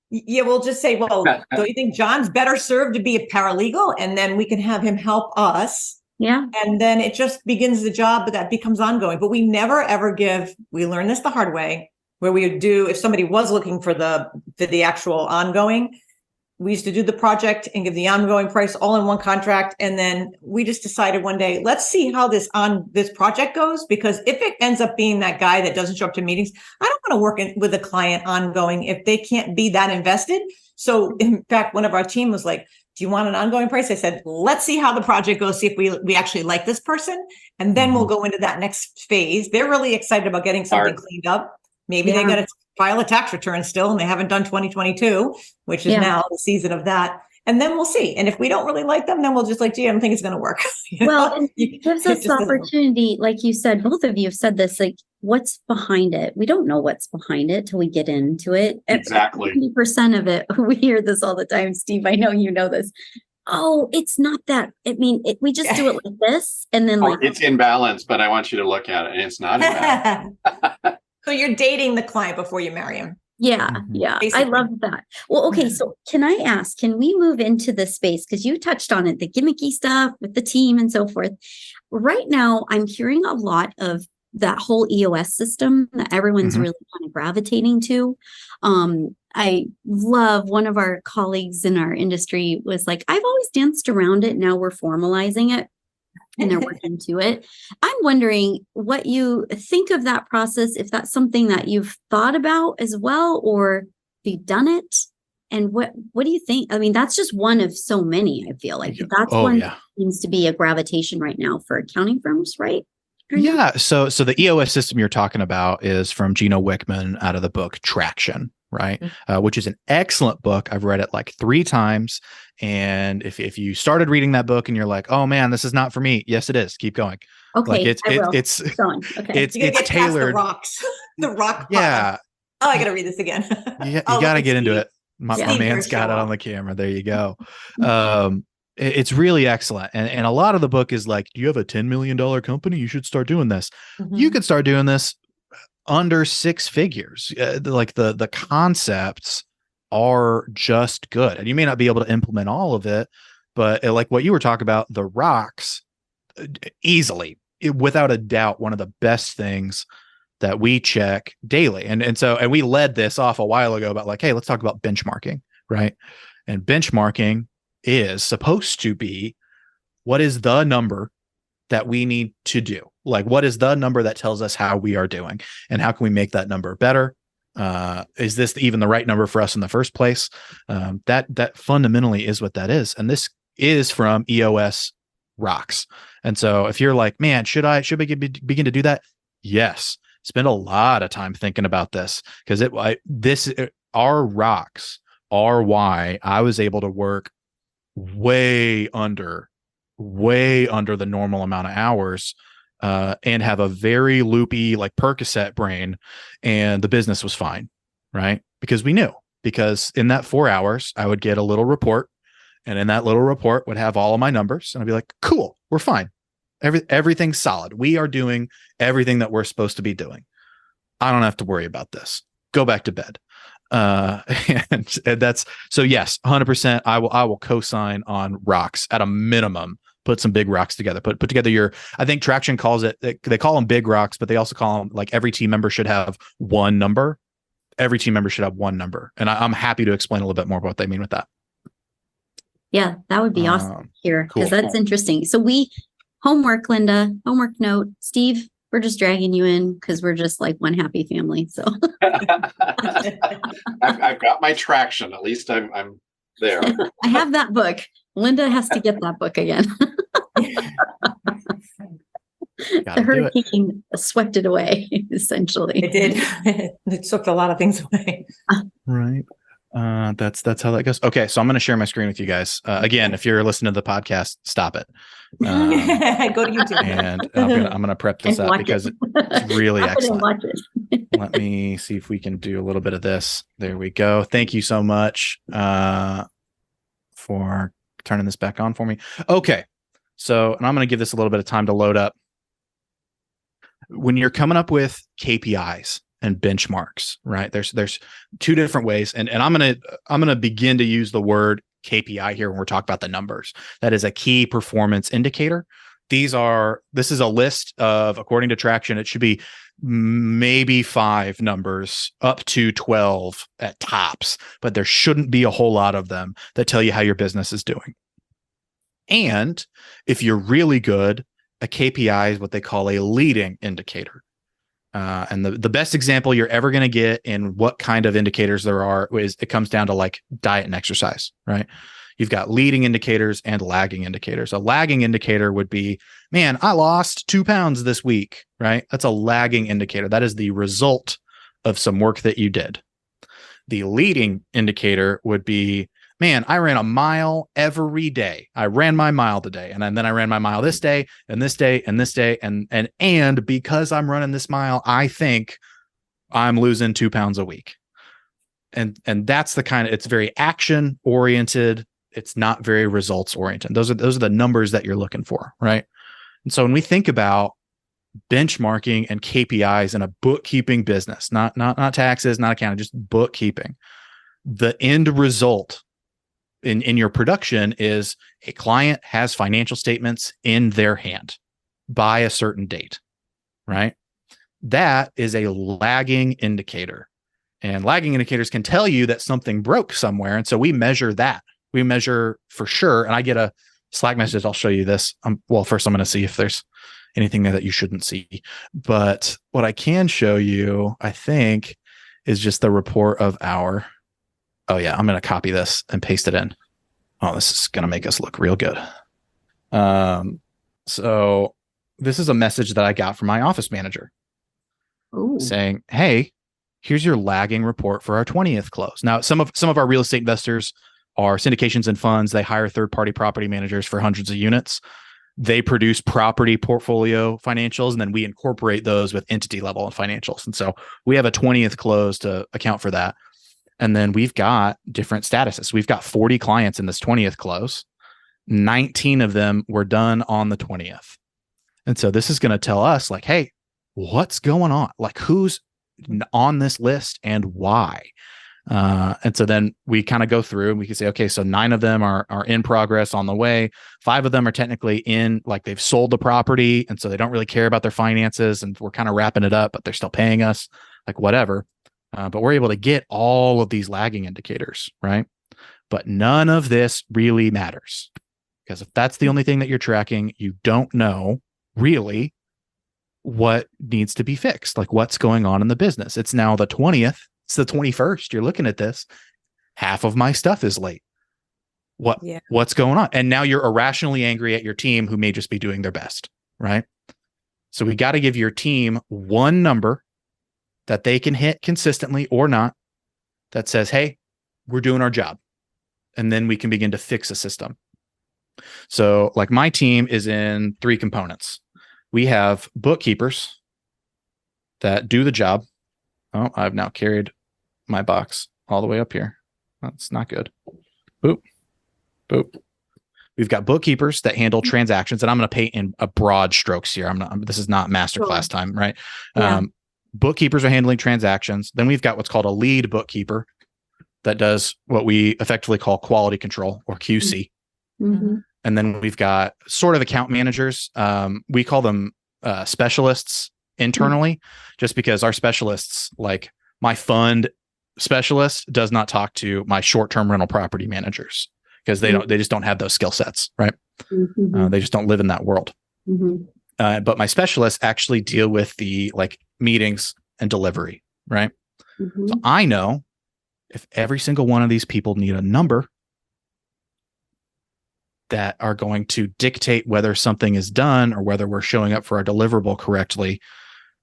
yeah, we'll just say, well, don't you think John's better served to be a paralegal? And then we can have him help us. Yeah. And then it just begins the job, but that becomes ongoing. But we never, ever we learned this the hard way, where we would do, if somebody was looking for the actual ongoing, we used to do the project and give the ongoing price all in one contract. And then we just decided one day, let's see how this project goes, because if it ends up being that guy that doesn't show up to meetings, I don't want to work with a client ongoing if they can't be that invested. So in fact, one of our team was like, do you want an ongoing price? I said, let's see how the project goes, see if we actually like this person. And then we'll go into that next phase. They're really excited about getting something cleaned up. Maybe they got to file a tax return still, and they haven't done 2022, which is now the season of that. And then we'll see. And if we don't really like them, then we'll just like, gee, I don't think it's going to work. Well, it gives us the opportunity, like you said, both of you have said this, like, what's behind it? We don't know what's behind it till we get into it. Exactly. 50% of it, we hear this all the time, Steve. I know you know this. Oh, it's not that. I mean, we just do it like this. And then it's in balance, but I want you to look at it and it's not in balance. So you're dating the client before you marry him. Yeah. Basically. I love that. Well, okay. So can I ask, can we move into the space? Because you touched on it, the gimmicky stuff with the team and so forth. Right now, I'm hearing a lot of that whole EOS system that everyone's really kind of gravitating to. I love one of our colleagues in our industry was like, I've always danced around it. Now we're formalizing it. And they're working to it. I'm wondering what you think of that process, if that's something that you've thought about as well, or have you done it? And what do you think? I mean, that's just one of so many, I feel like. That's that seems to be a gravitation right now for accounting firms, right? Yeah. So the EOS system you're talking about is from Gino Wickman out of the book Traction, right? Which is an excellent book. I've read it like 3 times. And if you started reading that book and you're like, oh man, this is not for me. Yes, it is. Keep going. Okay. Like it's tailored. The rocks. The rock. Yeah. Oh, I got to read this again. You got to get into it. My man's got it on the camera. There you go. It's really excellent. And a lot of the book is like, do you have a $10 million company? You should start doing this. You could start doing this under 6 figures. Like the concepts are just good. And you may not be able to implement all of it, but like what you were talking about, the rocks, easily, without a doubt, one of the best things that we check daily. And we led this off a while ago about like, hey, let's talk about benchmarking, right? And benchmarking is supposed to be, what is the number that we need to do? Like, what is the number that tells us how we are doing, and how can we make that number better? Is this even the right number for us in the first place? That fundamentally is what that is. And this is from EOS Rocks. And so if you're like, man, should we begin to do that? Yes. Spend a lot of time thinking about this, because our rocks are why I was able to work way under the normal amount of hours, and have a very loopy, like Percocet brain, and the business was fine, right? Because in that 4 hours, I would get a little report, and in that little report would have all of my numbers, and I'd be like, cool, we're fine. Everything's solid. We are doing everything that we're supposed to be doing. I don't have to worry about this. Go back to bed. And that's, so yes, 100%. I will co-sign on rocks at a minimum. Put some big rocks together. Put together I think Traction calls it, they call them big rocks, but they also call them, like, every team member should have one number. Every team member should have one number. And I'm happy to explain a little bit more about what they mean with that. Yeah, that would be awesome here, because that's interesting. So homework, Linda, homework note, Steve, we're just dragging you in because we're just like one happy family. So I've got my Traction. At least I'm there. I have that book. Linda has to get that book again. The hurricane swept it away, essentially. It did. It took a lot of things away. Right. That's how that goes. Okay, so I'm going to share my screen with you guys. Again, if you're listening to the podcast, stop it. Go to YouTube. And I'm going to prep this up because it's really excellent. Let me see if we can do a little bit of this. There we go. Thank you so much for turning this back on for me. Okay, so, and I'm going to give this a little bit of time to load up. When you're coming up with KPIs and benchmarks, right? There's 2 different ways, and I'm gonna begin to use the word KPI here when we're talking about the numbers. That is a key performance indicator. This is a list of, according to Traction, it should be maybe 5 numbers up to 12 at tops, but there shouldn't be a whole lot of them that tell you how your business is doing. And if you're really good, a KPI is what they call a leading indicator. And the best example you're ever going to get in what kind of indicators there are is it comes down to like diet and exercise, right? You've got leading indicators and lagging indicators. A lagging indicator would be, man, I lost 2 pounds this week, right? That's a lagging indicator. That is the result of some work that you did. The leading indicator would be, man, I ran a mile every day. I ran my mile today. And then I ran my mile this day and this day and this day. And because I'm running this mile, I think I'm losing 2 pounds a week. And that's the kind of, it's very action oriented. It's not very results oriented. Those are the numbers that you're looking for, right? And so when we think about benchmarking and KPIs in a bookkeeping business, not taxes, not accounting, just bookkeeping, the end result in your production is a client has financial statements in their hand by a certain date, right? That is a lagging indicator. And lagging indicators can tell you that something broke somewhere. And so we measure that. We measure for sure. And I get a Slack message. I'll show you this. Well, first I'm going to see if there's anything there that you shouldn't see. But what I can show you, I think, is just the report of our, oh yeah, I'm going to copy this and paste it in. Oh, this is going to make us look real good. So this is a message that I got from my office manager. Ooh. Saying, hey, here's your lagging report for our 20th close. Now, some of our real estate investors are syndications and funds. They hire third-party property managers for hundreds of units. They produce property portfolio financials, and then we incorporate those with entity level financials. And so we have a 20th close to account for that. And then we've got different statuses. We've got 40 clients in this 20th close. 19 of them were done on the 20th. And so this is going to tell us like, hey, what's going on? Like who's on this list and why? And so then we kind of go through and we can say, okay, so 9 of them are in progress on the way. 5 of them are technically in, like they've sold the property. And so they don't really care about their finances and we're kind of wrapping it up, but they're still paying us, like whatever. But we're able to get all of these lagging indicators, right? But none of this really matters because if that's the only thing that you're tracking, you don't know really what needs to be fixed, like what's going on in the business. It's now the 20th. It's the 21st. You're looking at this. Half of my stuff is late. What's going on? And now you're irrationally angry at your team who may just be doing their best, right? So we got to give your team one number that they can hit consistently or not that says, hey, we're doing our job. And then we can begin to fix a system. So like my team is in 3 components. We have bookkeepers that do the job. Oh, I've now carried my box all the way up here. That's not good. Boop, boop. We've got bookkeepers that handle transactions, and I'm going to paint in a broad strokes here. This is not masterclass time, right? Yeah. Bookkeepers are handling transactions. Then we've got what's called a lead bookkeeper that does what we effectively call quality control or QC. Mm-hmm. And then we've got sort of account managers. We call them specialists internally, just because our specialists, like my fund specialist does not talk to my short-term rental property managers because they just don't have those skill sets, right? Mm-hmm. They just don't live in that world. Mm-hmm. But my specialists actually deal with the like meetings and delivery, right? Mm-hmm. So I know if every single one of these people need a number that are going to dictate whether something is done or whether we're showing up for our deliverable correctly,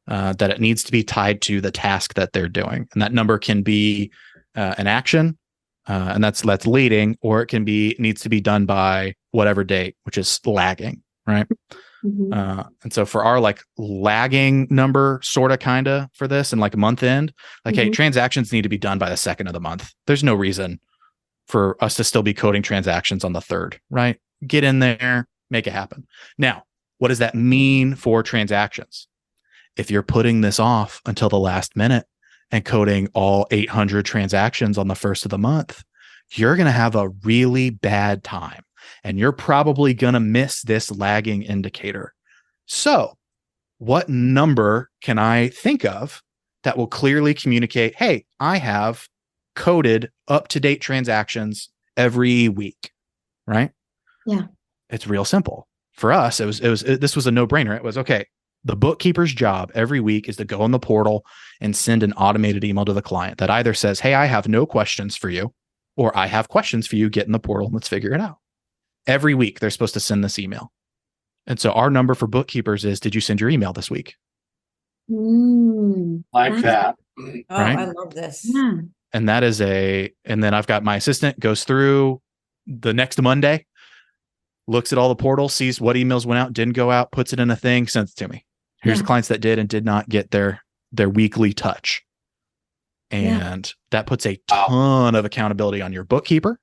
that it needs to be tied to the task that they're doing. And that number can be an action, and that's leading, or it can be needs to be done by whatever date, which is lagging, right? Mm-hmm. And so for our like lagging number, sort of kind of for this and like month end, like, hey, transactions need to be done by the 2nd of the month. There's no reason for us to still be coding transactions on the 3rd, right? Get in there, make it happen. Now, what does that mean for transactions? If you're putting this off until the last minute and coding all 800 transactions on the 1st of the month, you're going to have a really bad time and you're probably going to miss this lagging indicator. So what number can I think of that will clearly communicate, hey, I have coded up-to-date transactions every week, right? Yeah. It's real simple. For us, this was a no-brainer. It was, okay, the bookkeeper's job every week is to go in the portal and send an automated email to the client that either says, hey, I have no questions for you, or I have questions for you. Get in the portal and let's figure it out. Every week, they're supposed to send this email. And so our number for bookkeepers is, did you send your email this week? Like that. Oh, Right? I love this. Yeah. And that is and then I've got my assistant goes through the next Monday, looks at all the portals, sees what emails went out, didn't go out, puts it in a thing, sends it to me. Here's the clients that did and did not get their weekly touch. And that puts a ton of accountability on your bookkeeper,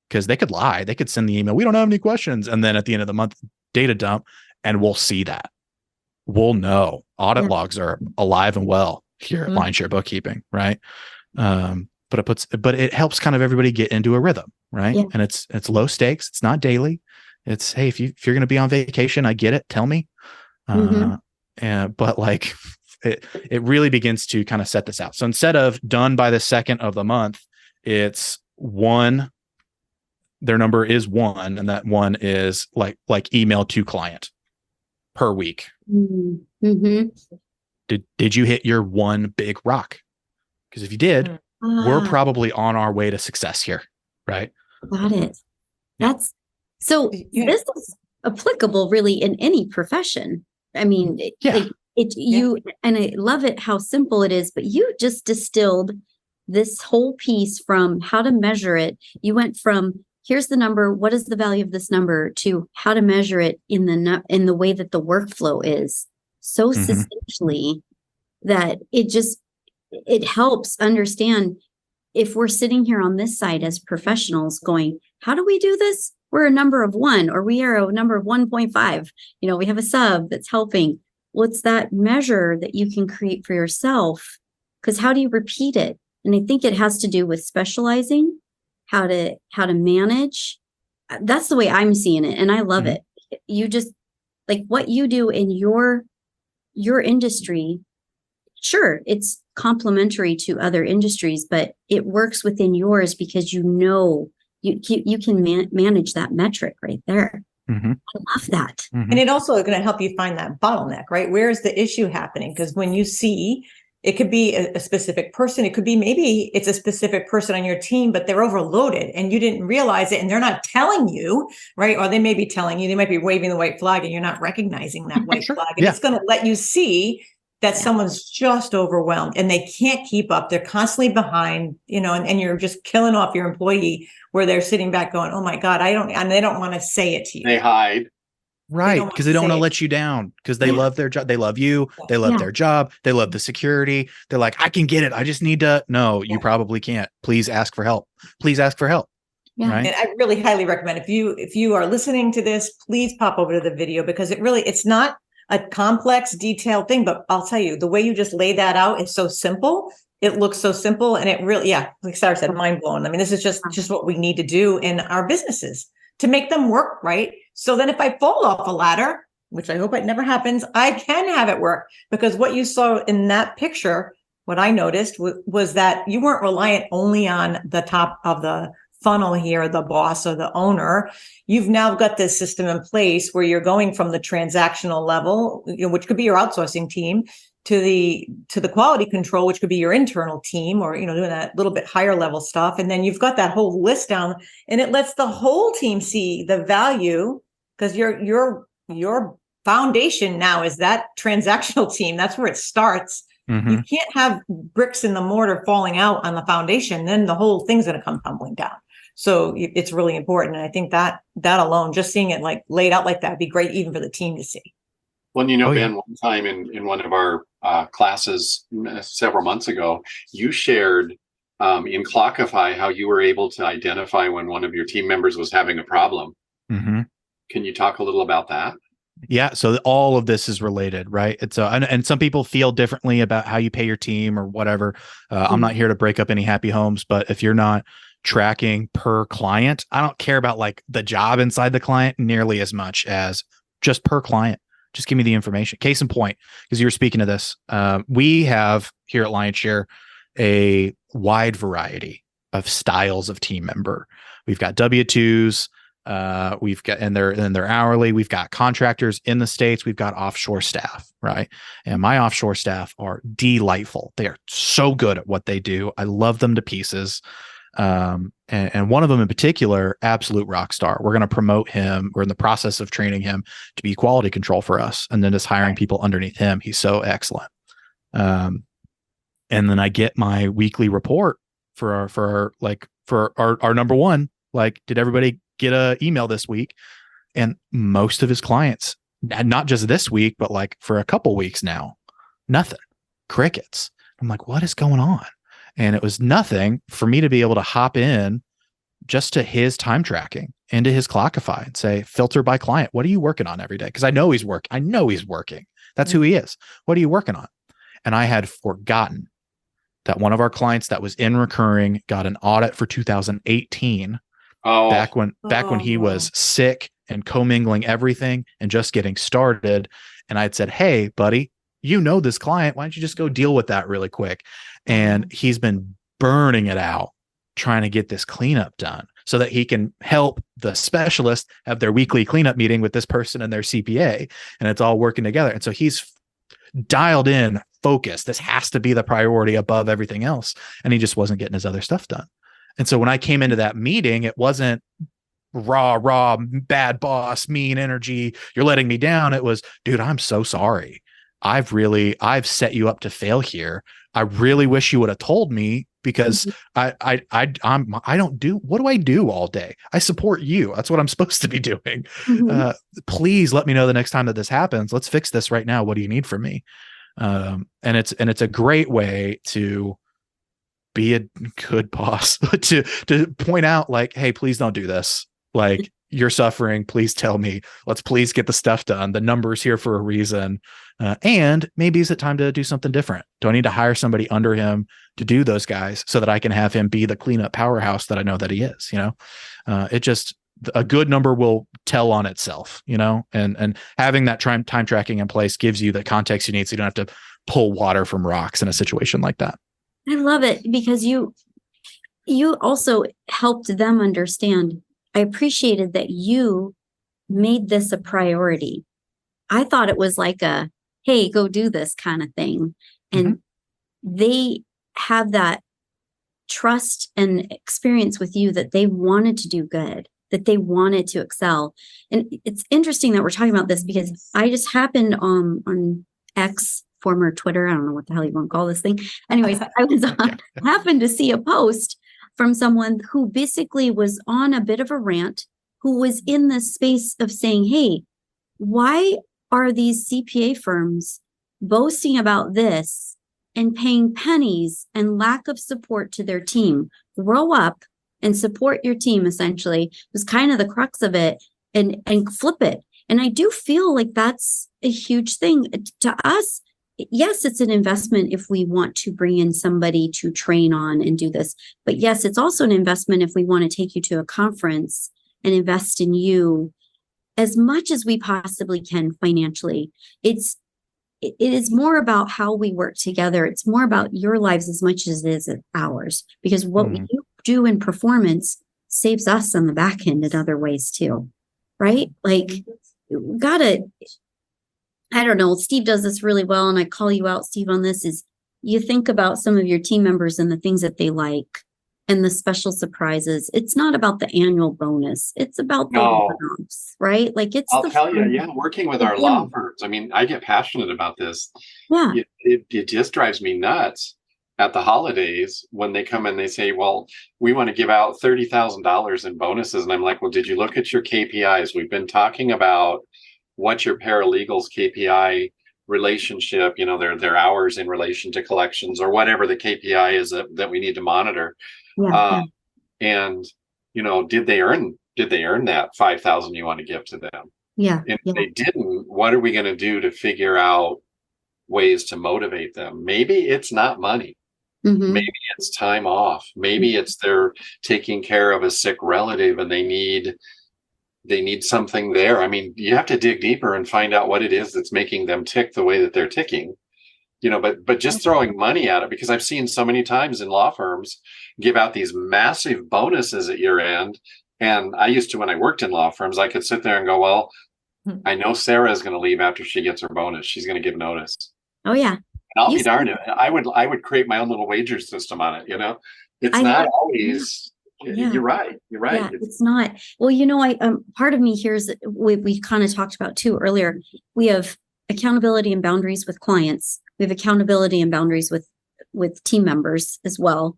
because they could lie. They could send the email, we don't have any questions. And then at the end of the month, data dump, and we'll see that. We'll know. Audit logs are alive and well here at Lionshare Bookkeeping, right? But it helps kind of everybody get into a rhythm, right? And it's low stakes. It's not daily. It's, hey, if you're going to be on vacation, I get it. Tell me. But like it really begins to kind of set this out. So instead of done by the 2nd of the month, it's 1. Their number is 1, and that 1 is like email to client per week. Did you hit your 1 big rock? Because if you did, we're probably on our way to success here, right? Got it. That's so. This is applicable really in any profession. I mean, you and I love it how simple it is. But you just distilled this whole piece from how to measure it. You went from, here's the number, what is the value of this number, to how to measure it in the way that the workflow is, so succinctly that it helps understand, if we're sitting here on this side as professionals going, how do we do this? We're a number of 1, or we are a number of 1.5. We have a sub that's helping. What's that measure that you can create for yourself? Because how do you repeat it? And I think it has to do with specializing, how to manage. That's the way I'm seeing it. And I love it. You just, like, what you do in your industry, sure, it's complementary to other industries, but it works within yours because you can manage that metric right there. I love that. And it also is going to help you find that bottleneck, right? Where is the issue happening? Because when you see, it could be a specific person. It could be, maybe it's a specific person on your team, but they're overloaded and you didn't realize it and they're not telling you, right? Or they may be telling you, they might be waving the white flag and you're not recognizing that white flag. And it's going to let you see that someone's just overwhelmed and they can't keep up. They're constantly behind, and you're just killing off your employee, where they're sitting back going, oh my God, and they don't want to say it to you. They hide. Right. Because they don't want to let you down, because they love their job. They love you. They love their job. They love the security. They're like, I can get it. I just need to. No, you probably can't. Please ask for help. Please ask for help. Yeah. Right? And I really highly recommend, if you are listening to this, please pop over to the video, because it's not a complex, detailed thing, but I'll tell you, the way you just lay that out is so simple. It looks so simple, and it really, like Sarah said, mind blown. I mean, this is just what we need to do in our businesses to make them work, right? So then if I fall off a ladder, which I hope it never happens, I can have it work. Because what you saw in that picture, what I noticed was that you weren't reliant only on the top of the funnel here, the boss or the owner. You've now got this system in place where you're going from the transactional level, which could be your outsourcing team, to the quality control, which could be your internal team, or doing that little bit higher level stuff. And then you've got that whole list down, and it lets the whole team see the value, because your foundation now is that transactional team. That's where it starts. You can't have bricks in the mortar falling out on the foundation, then the whole thing's going to come tumbling down. So it's really important. And I think that alone, just seeing it like laid out like that, would be great even for the team to see. Well, Ben, one time in one of our classes several months ago, you shared in Clockify how you were able to identify when one of your team members was having a problem. Can you talk a little about that? Yeah. So all of this is related, right? It's and some people feel differently about how you pay your team or whatever. I'm not here to break up any happy homes, but if you're not tracking per client. I don't care about like the job inside the client nearly as much as just per client. Just give me the information. Case in point, because you were speaking of this, we have here at Lionshare a wide variety of styles of team member. We've got W-2s, we've got, and they're hourly. We've got contractors in the States. We've got offshore staff, right? And my offshore staff are delightful. They are so good at what they do. I love them to pieces. And one of them in particular, absolute rock star. We're going to promote him. We're in the process of training him to be quality control for us, and then just hiring people underneath him. He's so excellent. And then I get my weekly report for our number one. Like, did everybody get a email this week? And most of his clients, not just this week, but like for a couple weeks now, nothing, crickets. I'm like, what is going on? And it was nothing for me to be able to hop in just to his time tracking, into his Clockify, and say, filter by client. What are you working on every day? Because I know he's working. That's who he is. What are you working on? And I had forgotten that one of our clients that was in recurring got an audit for 2018. Back when he was sick and commingling everything and just getting started. And I'd said, hey, buddy, you know this client. Why don't you just go deal with that really quick? And he's been burning it out trying to get this cleanup done so that he can help the specialist have their weekly cleanup meeting with this person and their CPA. And it's all working together. And so he's dialed in, focused. This has to be the priority above everything else. And he just wasn't getting his other stuff done. And so when I came into that meeting, it wasn't raw, bad boss, mean energy. You're letting me down. It was, dude, I'm so sorry. I've set you up to fail here. I really wish you would have told me, because I don't do, what do I do all day? I support you. That's what I'm supposed to be doing. Please let me know the next time that this happens. Let's fix this right now. What do you need from me? And it's a great way to be a good boss, to point out like, hey, please don't do this. Like, you're suffering. Please tell me. Let's please get the stuff done. The number's here for a reason. And maybe is it time to do something different? Do I need to hire somebody under him to do those guys so that I can have him be the cleanup powerhouse that I know that he is? It just, a good number will tell on itself, and having that time tracking in place gives you the context you need, so you don't have to pull water from rocks in a situation like that. I love it, because you also helped them understand. I appreciated that you made this a priority. I thought it was like a, hey, go do this kind of thing. And they have that trust and experience with you that they wanted to do good, that they wanted to excel. And it's interesting that we're talking about this, because I just happened on X, former Twitter, I don't know what the hell you want to call this thing. Anyways, happened to see a post from someone who basically was on a bit of a rant, who was in this space of saying, hey, why are these CPA firms boasting about this and paying pennies and lack of support to their team? Grow up and support your team, essentially, was kind of the crux of it, and flip it. And I do feel like that's a huge thing to us. Yes, it's an investment if we want to bring in somebody to train on and do this. But yes, it's also an investment if we want to take you to a conference and invest in you as much as we possibly can financially. It is more about how we work together. It's more about your lives as much as it is ours, because what we do in performance saves us on the back end in other ways too, right? Like, I don't know, Steve does this really well, and I call you out, Steve, on this, is you think about some of your team members and the things that they like and the special surprises. It's not about the annual bonus. It's about the one-offs, right? Like, I'll tell you, working with our law firms, I mean, I get passionate about this. Yeah. It just drives me nuts at the holidays when they come and they say, well, we want to give out $30,000 in bonuses. And I'm like, well, did you look at your KPIs? We've been talking about what's your paralegal's KPI relationship, their hours in relation to collections, or whatever the KPI is that we need to monitor. And, did they earn that $5,000 you want to give to them? Yeah. And if they didn't, what are we going to do to figure out ways to motivate them? Maybe it's not money. Mhm. Maybe it's time off. Maybe it's they're taking care of a sick relative and they need something there. I mean, you have to dig deeper and find out what it is that's making them tick the way that they're ticking. But just throwing money at it, because I've seen so many times in law firms give out these massive bonuses at year end. And I used to, when I worked in law firms, I could sit there and go, well, I know Sarah is going to leave after she gets her bonus. She's going to give notice. Oh yeah. And I'll be darned. I would create my own little wager system on it. It's not always. Yeah. You're right. Yeah, it's not. Well, I part of me here is that we kind of talked about too earlier. We have accountability and boundaries with clients. We have accountability and boundaries with team members as well,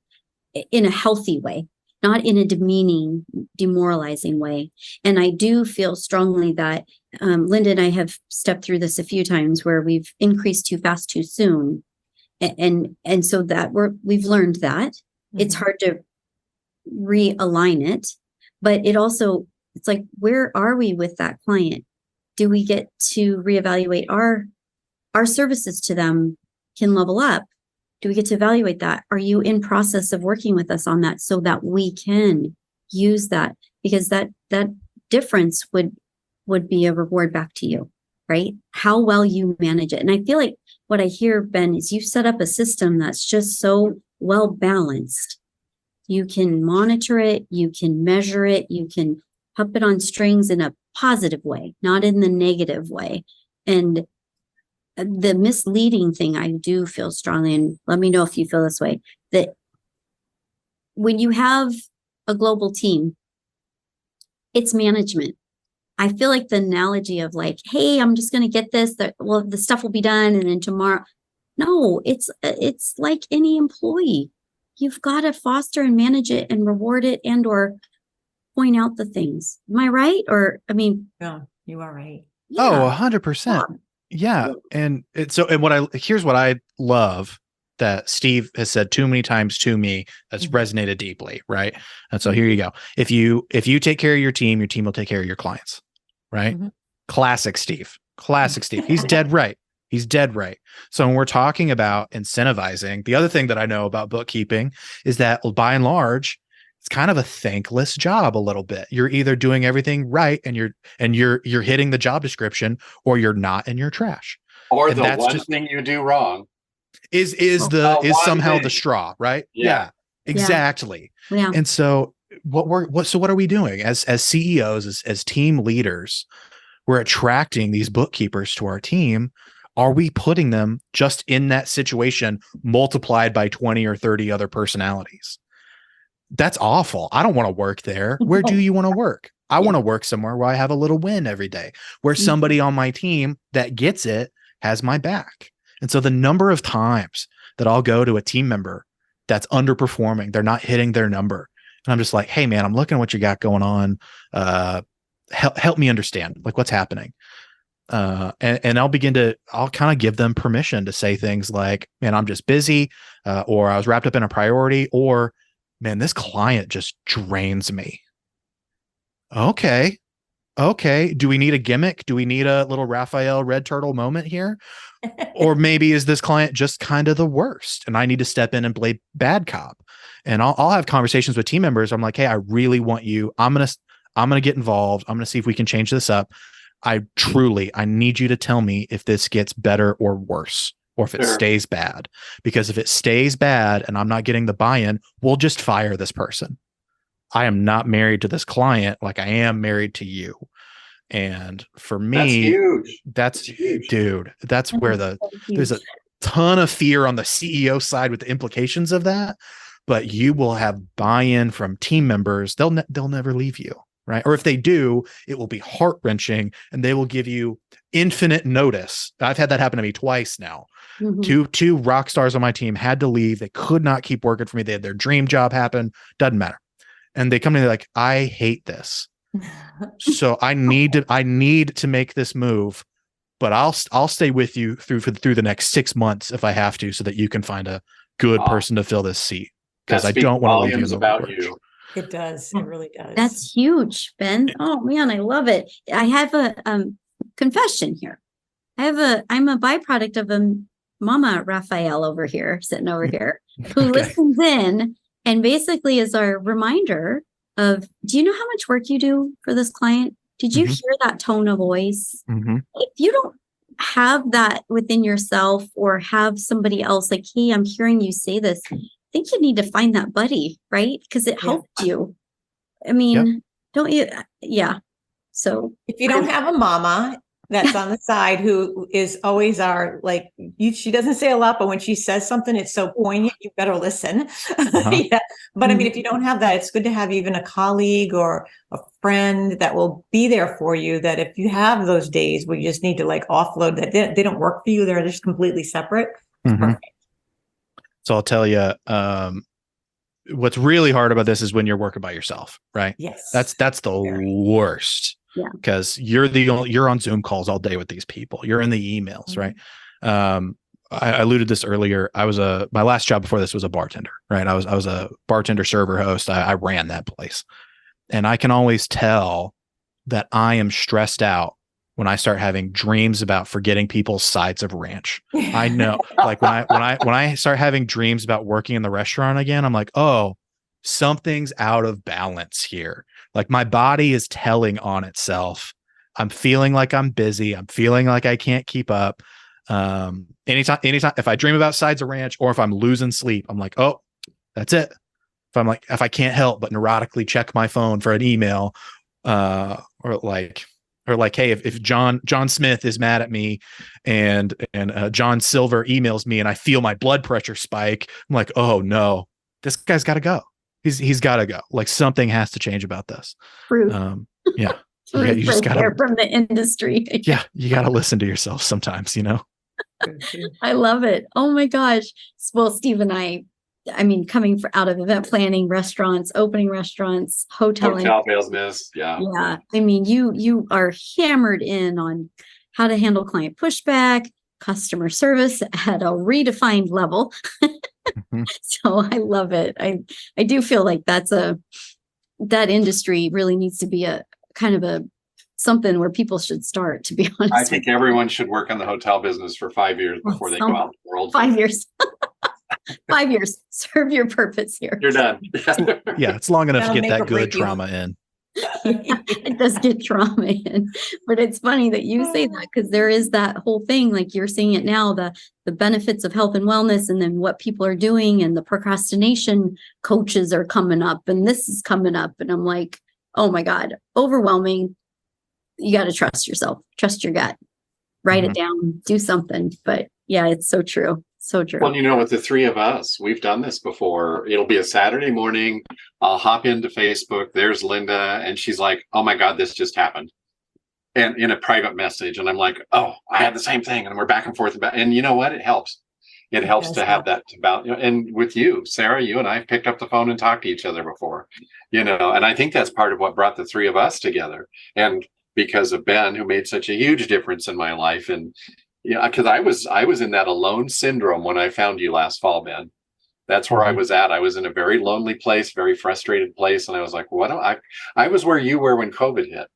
in a healthy way, not in a demeaning, demoralizing way. And I do feel strongly that Linda and I have stepped through this a few times where we've increased too fast, too soon, and so that we've learned that it's hard to realign it, but it's like, where are we with that client? Do we get to reevaluate our services to them can level up? Do we get to evaluate that? Are you in process of working with us on that so that we can use that? Because that difference would be a reward back to you, right? How well you manage it. And I feel like what I hear, Ben, is you've set up a system that's just so well balanced. You can monitor it, you can measure it, you can put it on strings in a positive way, not in the negative way. And the misleading thing, I do feel strongly, and let me know if you feel this way, that when you have a global team, it's management. I feel like the analogy of like, hey, I'm just going to get this, the stuff will be done, and then tomorrow. No, it's like any employee. You've got to foster and manage it and reward it and or point out the things. Am I right? Or, I mean. Yeah, you are right. Oh, 100%. Yeah. And here's what I love that Steve has said too many times to me that's resonated deeply. Right. And so here you go. If you take care of your team will take care of your clients. Right. Classic Steve. He's dead right. He's dead right. So when we're talking about incentivizing, the other thing that I know about bookkeeping is that by and large, it's kind of a thankless job a little bit. You're either doing everything right and you're hitting the job description, or you're not and you're trash. Or and the one thing you do wrong is somehow the straw, right? Yeah, exactly. Yeah. And so what are we doing as CEOs, as team leaders? We're attracting these bookkeepers to our team. Are we putting them just in that situation multiplied by 20 or 30 other personalities? That's awful. I don't want to work there. Where do you want to work? I want to work somewhere where I have a little win every day, where somebody on my team that gets it has my back. And so the number of times that I'll go to a team member that's underperforming, they're not hitting their number, and I'm just like, hey man, I'm looking at what you got going on. Help me understand, like, what's happening. And I'll kind of give them permission to say things like, man, I'm just busy, or I was wrapped up in a priority, or man, this client just drains me. Okay. Do we need a gimmick? Do we need a little Raphael Red Turtle moment here? Or maybe is this client just kind of the worst and I need to step in and play bad cop? And I'll have conversations with team members. I'm like, hey, I really want you. I'm going to get involved. I'm going to see if we can change this up. I need you to tell me if this gets better or worse, or if it stays bad. Because if it stays bad and I'm not getting the buy-in, we'll just fire this person. I am not married to this client like I am married to you. And for me, that's huge. Dude, that's where there's a ton of fear on the CEO side with the implications of that. But you will have buy-in from team members. They'll never leave you. Right. Or if they do, it will be heart-wrenching and they will give you infinite notice. I've had that happen to me twice now. Two rock stars on my team had to leave. They could not keep working for me. They had their dream job happen. Doesn't matter. And they come to me like, I hate this. So I need to make this move, but I'll stay with you through the next 6 months if I have to, so that you can find a good person to fill this seat. Because I don't want to leave you about you. It does. It really does. That's huge, Ben. Oh man, I love it. I have a confession here. I'm a byproduct of Mama Raphael over here, sitting over here, who Okay. listens in and basically is our reminder of, do you know how much work you do for this client? Did you Mhm. hear that tone of voice? Mhm. If you don't have that within yourself or have somebody else like, hey, I'm hearing you say this, I think you need to find that buddy, right? Because it Yeah. helped you. I mean, don't you? Yeah. So If you don't have a mama that's on the side who is always she doesn't say a lot, but when she says something, it's so poignant, you better listen. Yeah. But I mean, if you don't have that, it's good to have even a colleague or a friend that will be there for you, that if you have those days where you just need to like offload that they don't work for you, they're just completely separate. It's Mhm. perfect. So I'll tell you, what's really hard about this is when you're working by yourself, right? Yes. That's the Very. worst. Yeah. Because you're on Zoom calls all day with these people. You're in the emails, right? I alluded this earlier. My last job before this was a bartender, right? I was a bartender server host. I ran that place, and I can always tell that I am stressed out when I start having dreams about forgetting people's sides of ranch. I know, like when I start having dreams about working in the restaurant again, I'm like, oh, something's out of balance here. Like my body is telling on itself. I'm feeling like I'm busy. I'm feeling like I can't keep up. Anytime, if I dream about sides of ranch or if I'm losing sleep, I'm like, oh, that's it. If I can't help but neurotically check my phone for an email, or like, hey, if John Smith is mad at me and John Silver emails me and I feel my blood pressure spike, I'm like, oh no, this guy's got to go. He's got to go. Like something has to change about this. Fruit. Yeah. Fruit You just right gotta, there from the industry. yeah, you got to listen to yourself sometimes, I love it. Oh my gosh. Well, Steve and I mean, coming out of event planning, restaurants, opening restaurants, Hotel business. Yeah. Yeah. I mean, you are hammered in on how to handle client pushback, customer service at a redefined level. So I love it. I do feel like that industry really needs to be a kind of a something where people should start, to be honest. I think everyone should work in the hotel business for 5 years before they go out in the world. 5 years. 5 years. Serve your purpose here. You're done. Yeah, it's long enough That'll to make get or that good break you. trauma in. It does get trauma in, but it's funny that you say that because there is that whole thing, like you're seeing it now, the benefits of health and wellness, and then what people are doing, and the procrastination coaches are coming up, and this is coming up, and I'm like, oh my God, overwhelming. You got to trust yourself, trust your gut, write it down, do something. But yeah, it's so true. So true. Well, with the three of us, we've done this before. It'll be a Saturday morning. I'll hop into Facebook. There's Linda. And she's like, oh my God, this just happened. And in a private message. And I'm like, oh, I had the same thing. And we're back and forth about, and you know what? It helps. It helps to have that about, and with you, Sarah, you and I have picked up the phone and talked to each other before, and I think that's part of what brought the three of us together. And because of Ben, who made such a huge difference in my life. And because I was in that alone syndrome when I found you last fall, Ben. That's where I was at. I was in a very lonely place, very frustrated place. And I was like, I was where you were when COVID hit.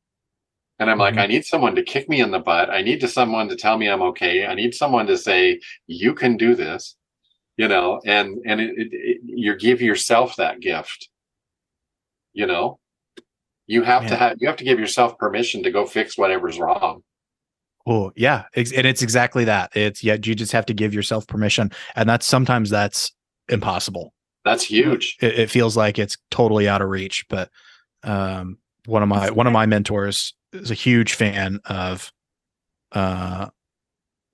And I'm like, I need someone to kick me in the butt. I need someone to tell me I'm okay. I need someone to say, you can do this, and you give yourself that gift, you have to give yourself permission to go fix whatever's wrong. Oh yeah. And it's exactly that. You just have to give yourself permission. And sometimes that's impossible. That's huge. It feels like it's totally out of reach, but one of my mentors is a huge fan of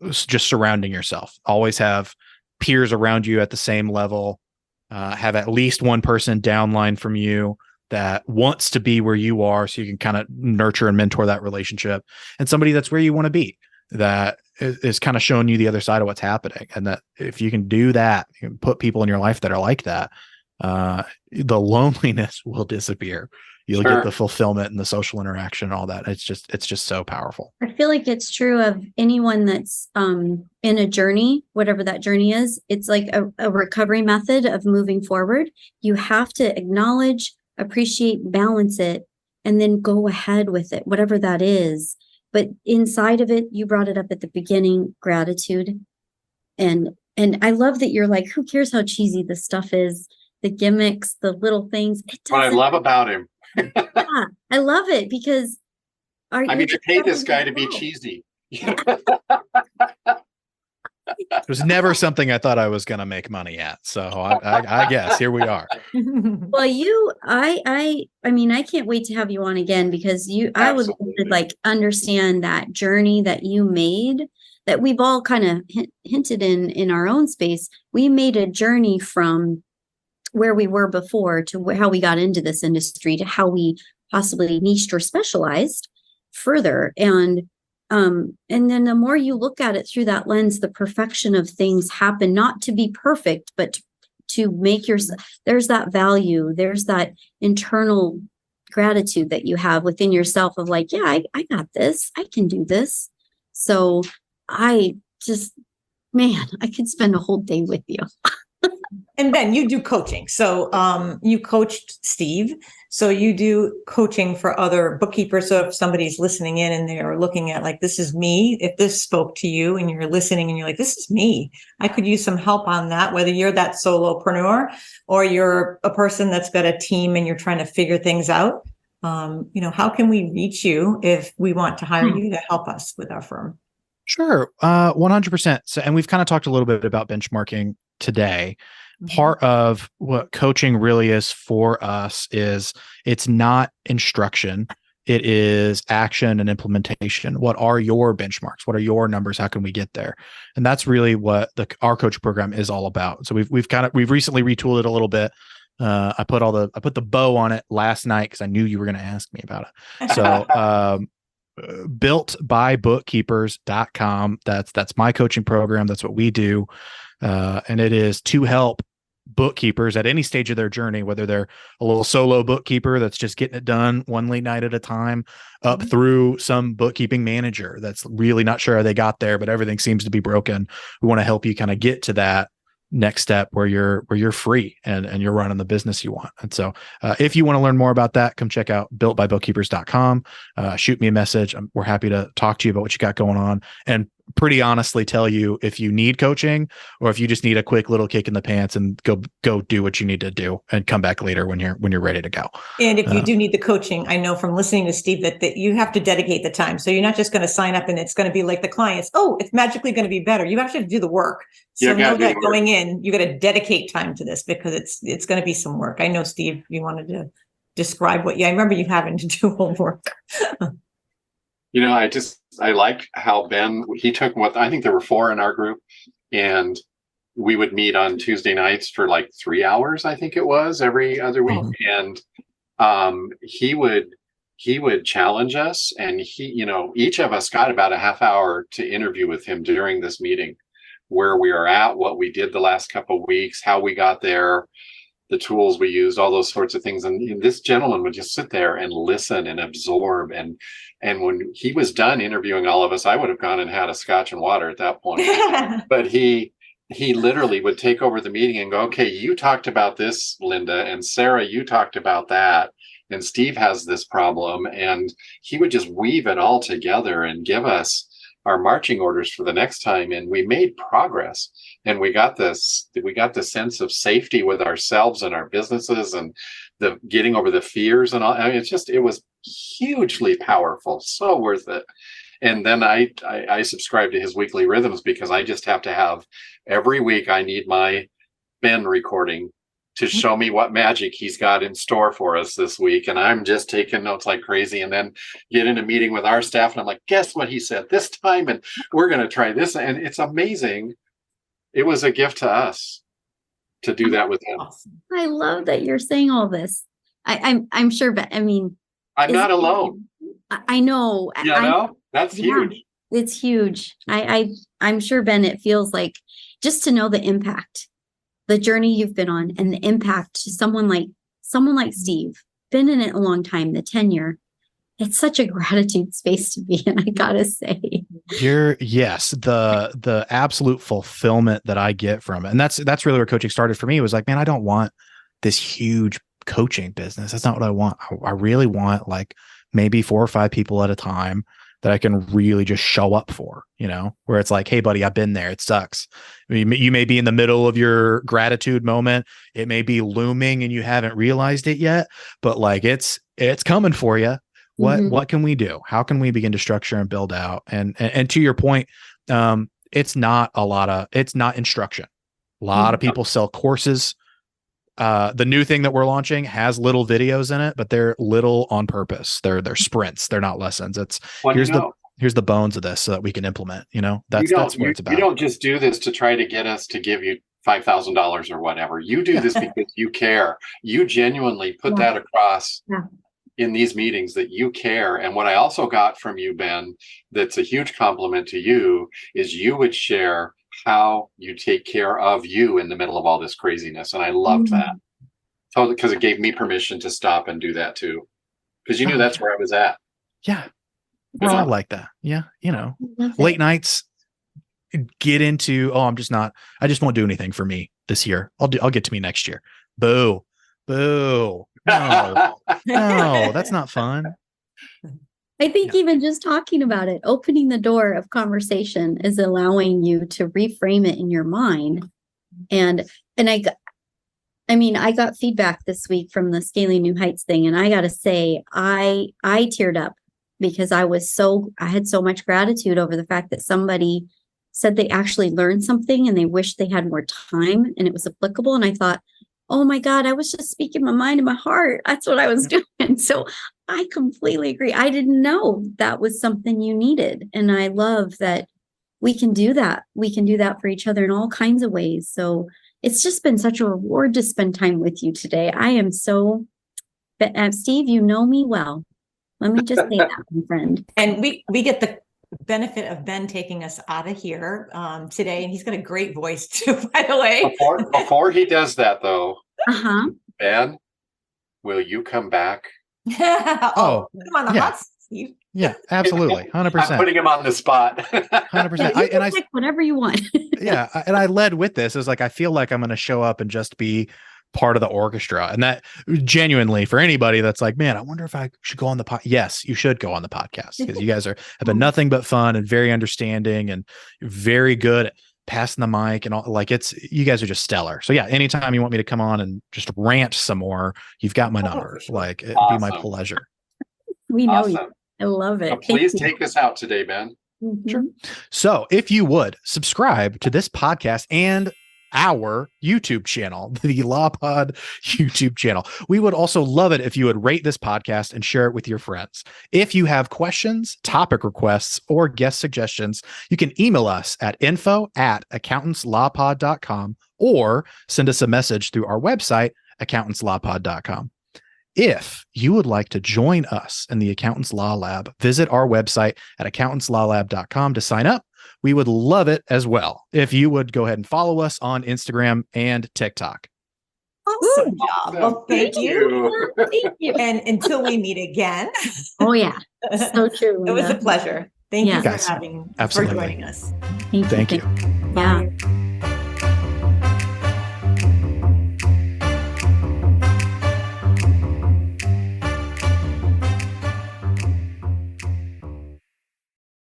just surrounding yourself. Always have peers around you at the same level, have at least one person downline from you that wants to be where you are, so you can kind of nurture and mentor that relationship, and somebody that's where you want to be, that is kind of showing you the other side of what's happening. And that if you can do that, you can put people in your life that are like that, the loneliness will disappear. You'll get the fulfillment and the social interaction and all that. It's just so powerful. I feel like it's true of anyone that's in a journey, whatever that journey is. It's like a recovery method of moving forward. You have to acknowledge, appreciate, balance it, and then go ahead with it, whatever that is. But inside of it, you brought it up at the beginning, gratitude. and I love that you're like, who cares how cheesy this stuff is, the gimmicks, the little things. What I love about him. Yeah, I love it because I paid this guy to be cheesy. It was never something I thought I was going to make money at. So I guess here we are. Well, I mean, I can't wait to have you on again because I would like understand that journey that you made, that we've all kind of hinted in our own space. We made a journey from where we were before to how we got into this industry to how we possibly niched or specialized further. And then the more you look at it through that lens, the perfection of things happen, not to be perfect, but to make there's that value, there's that internal gratitude that you have within yourself of like, yeah, I got this, I can do this. So I could spend a whole day with you. And Ben, you do coaching. So you coached Steve. So you do coaching for other bookkeepers. So if somebody's listening in and they're looking at like, this is me, if this spoke to you and you're listening and you're like, this is me, I could use some help on that, whether you're that solopreneur or you're a person that's got a team and you're trying to figure things out. How can we reach you if we want to hire you to help us with our firm? Sure. 100%. So, and we've kind of talked a little bit about benchmarking today. Part of what coaching really is for us is it's not instruction. It is action and implementation. What are your benchmarks? What are your numbers? How can we get there? And that's really what our coaching program is all about. So we've recently retooled it a little bit. I put the bow on it last night because I knew you were going to ask me about it. So builtbybookkeepers.com. That's my coaching program. That's what we do. And it is to help bookkeepers at any stage of their journey, whether they're a little solo bookkeeper that's just getting it done one late night at a time, up through some bookkeeping manager that's really not sure how they got there, but everything seems to be broken. We want to help you kind of get to that next step where you're free and you're running the business you want. And so if you want to learn more about that, come check out builtbybookkeepers.com. Shoot me a message. We're happy to talk to you about what you got going on and pretty honestly tell you if you need coaching or if you just need a quick little kick in the pants and go do what you need to do and come back later when you're ready to go. And if you do need the coaching, I know from listening to Steve that you have to dedicate the time. So you're not just going to sign up and it's going to be like the clients, oh, it's magically going to be better. You actually have to do the work. So know that going in, you got to dedicate time to this because it's going to be some work. I know, Steve, you wanted to describe I remember you having to do homework. I like how Ben, he took I think there were 4 in our group, and we would meet on Tuesday nights for like 3 hours, I think it was, every other week. And he would challenge us, and each of us got about a half hour to interview with him during this meeting, where we are at, what we did the last couple of weeks, how we got there, the tools we used, all those sorts of things. And this gentleman would just sit there and listen and absorb. And when he was done interviewing all of us, I would have gone and had a scotch and water at that point. But he literally would take over the meeting and go, okay, you talked about this, Linda, and Sarah, you talked about that. And Steve has this problem. And he would just weave it all together and give us our marching orders for the next time. And we made progress. And we got this sense of safety with ourselves and our businesses and the getting over the fears and all. I mean, it was hugely powerful, so worth it. And then I subscribe to his weekly rhythms because I just have to have every week. I need my Ben recording to show me what magic he's got in store for us this week. And I'm just taking notes like crazy, and then get in a meeting with our staff. And I'm like, guess what he said this time? And we're going to try this. And it's amazing. It was a gift to us to do that with him. I love that you're saying all this. I'm sure, but I mean, I'm not alone. I know. That's huge. It's huge. I'm sure, Ben, it feels like just to know the impact, the journey you've been on, and the impact to someone like Steve, been in it a long time, the tenure. It's such a gratitude space to be in, I gotta say. The absolute fulfillment that I get from it. And that's really where coaching started for me. It was like, man, I don't want this huge coaching business. That's not what I want. I really want like maybe 4 or 5 people at a time that I can really just show up for, where it's like, hey buddy, I've been there. It sucks. I mean, you may be in the middle of your gratitude moment. It may be looming and you haven't realized it yet, but like, it's coming for you. What can we do? How can we begin to structure and build out? And to your point, it's not instruction. A lot of people sell courses. The new thing that we're launching has little videos in it, but they're little on purpose. They're sprints. They're not lessons. It's here's the bones of this so that we can implement, that's what it's about. You don't just do this to try to get us to give you $5,000 or whatever. You do this because you care. You genuinely put that across in these meetings that you care. And what I also got from you, Ben, that's a huge compliment to you, is you would share how you take care of you in the middle of all this craziness. And I loved that. Totally, because it gave me permission to stop and do that too. Because you knew that's where I was at. Yeah. We're all like that. Yeah. Late nights get into, I just won't do anything for me this year. I'll get to me next year. Boo. No, that's not fun. I think even just talking about it, opening the door of conversation is allowing you to reframe it in your mind. And I got feedback this week from the Scaling New Heights thing. And I got to say, I teared up because I had so much gratitude over the fact that somebody said they actually learned something and they wished they had more time and it was applicable. And I thought, oh my God, I was just speaking my mind and my heart. That's what I was doing. So I completely agree. I didn't know that was something you needed. And I love that we can do that. We can do that for each other in all kinds of ways. So it's just been such a reward to spend time with you today. I am so, Steve, you know me well. Let me just say that, my friend. And we get the benefit of Ben taking us out of here today. And he's got a great voice too, by the way. Before he does that though, Ben, will you come back? Come on the hot seat. Yeah, absolutely. 100%. I'm putting him on the spot. 100%. I whatever you want. Yeah. And I led with this. Is like, I feel like I'm going to show up and just be part of the orchestra. And that genuinely, for anybody that's like, man, I wonder if I should go on the podcast. Yes, you should go on the podcast because you guys have been nothing but fun and very understanding and very good at passing the mic and all. Like, you guys are just stellar. So yeah, anytime you want me to come on and just rant some more, you've got my number. Like, it'd be my pleasure. We know you. I love it. Please take us out today, Ben. Sure. So if you would subscribe to this podcast and our YouTube channel, the LawPod YouTube channel. We would also love it if you would rate this podcast and share it with your friends. If you have questions, topic requests, or guest suggestions, you can email us at info@accountantslawpod.com or send us a message through our website, accountantslawpod.com. If you would like to join us in the Accountants Law Lab, visit our website at accountantslawlab.com to sign up. We would love it as well if you would go ahead and follow us on Instagram and TikTok. Awesome job. Well, thank you. Thank you. And until we meet again. Oh, yeah. So true. It was a pleasure. Thank you guys, for joining us. Thank you. Thank you. Yeah.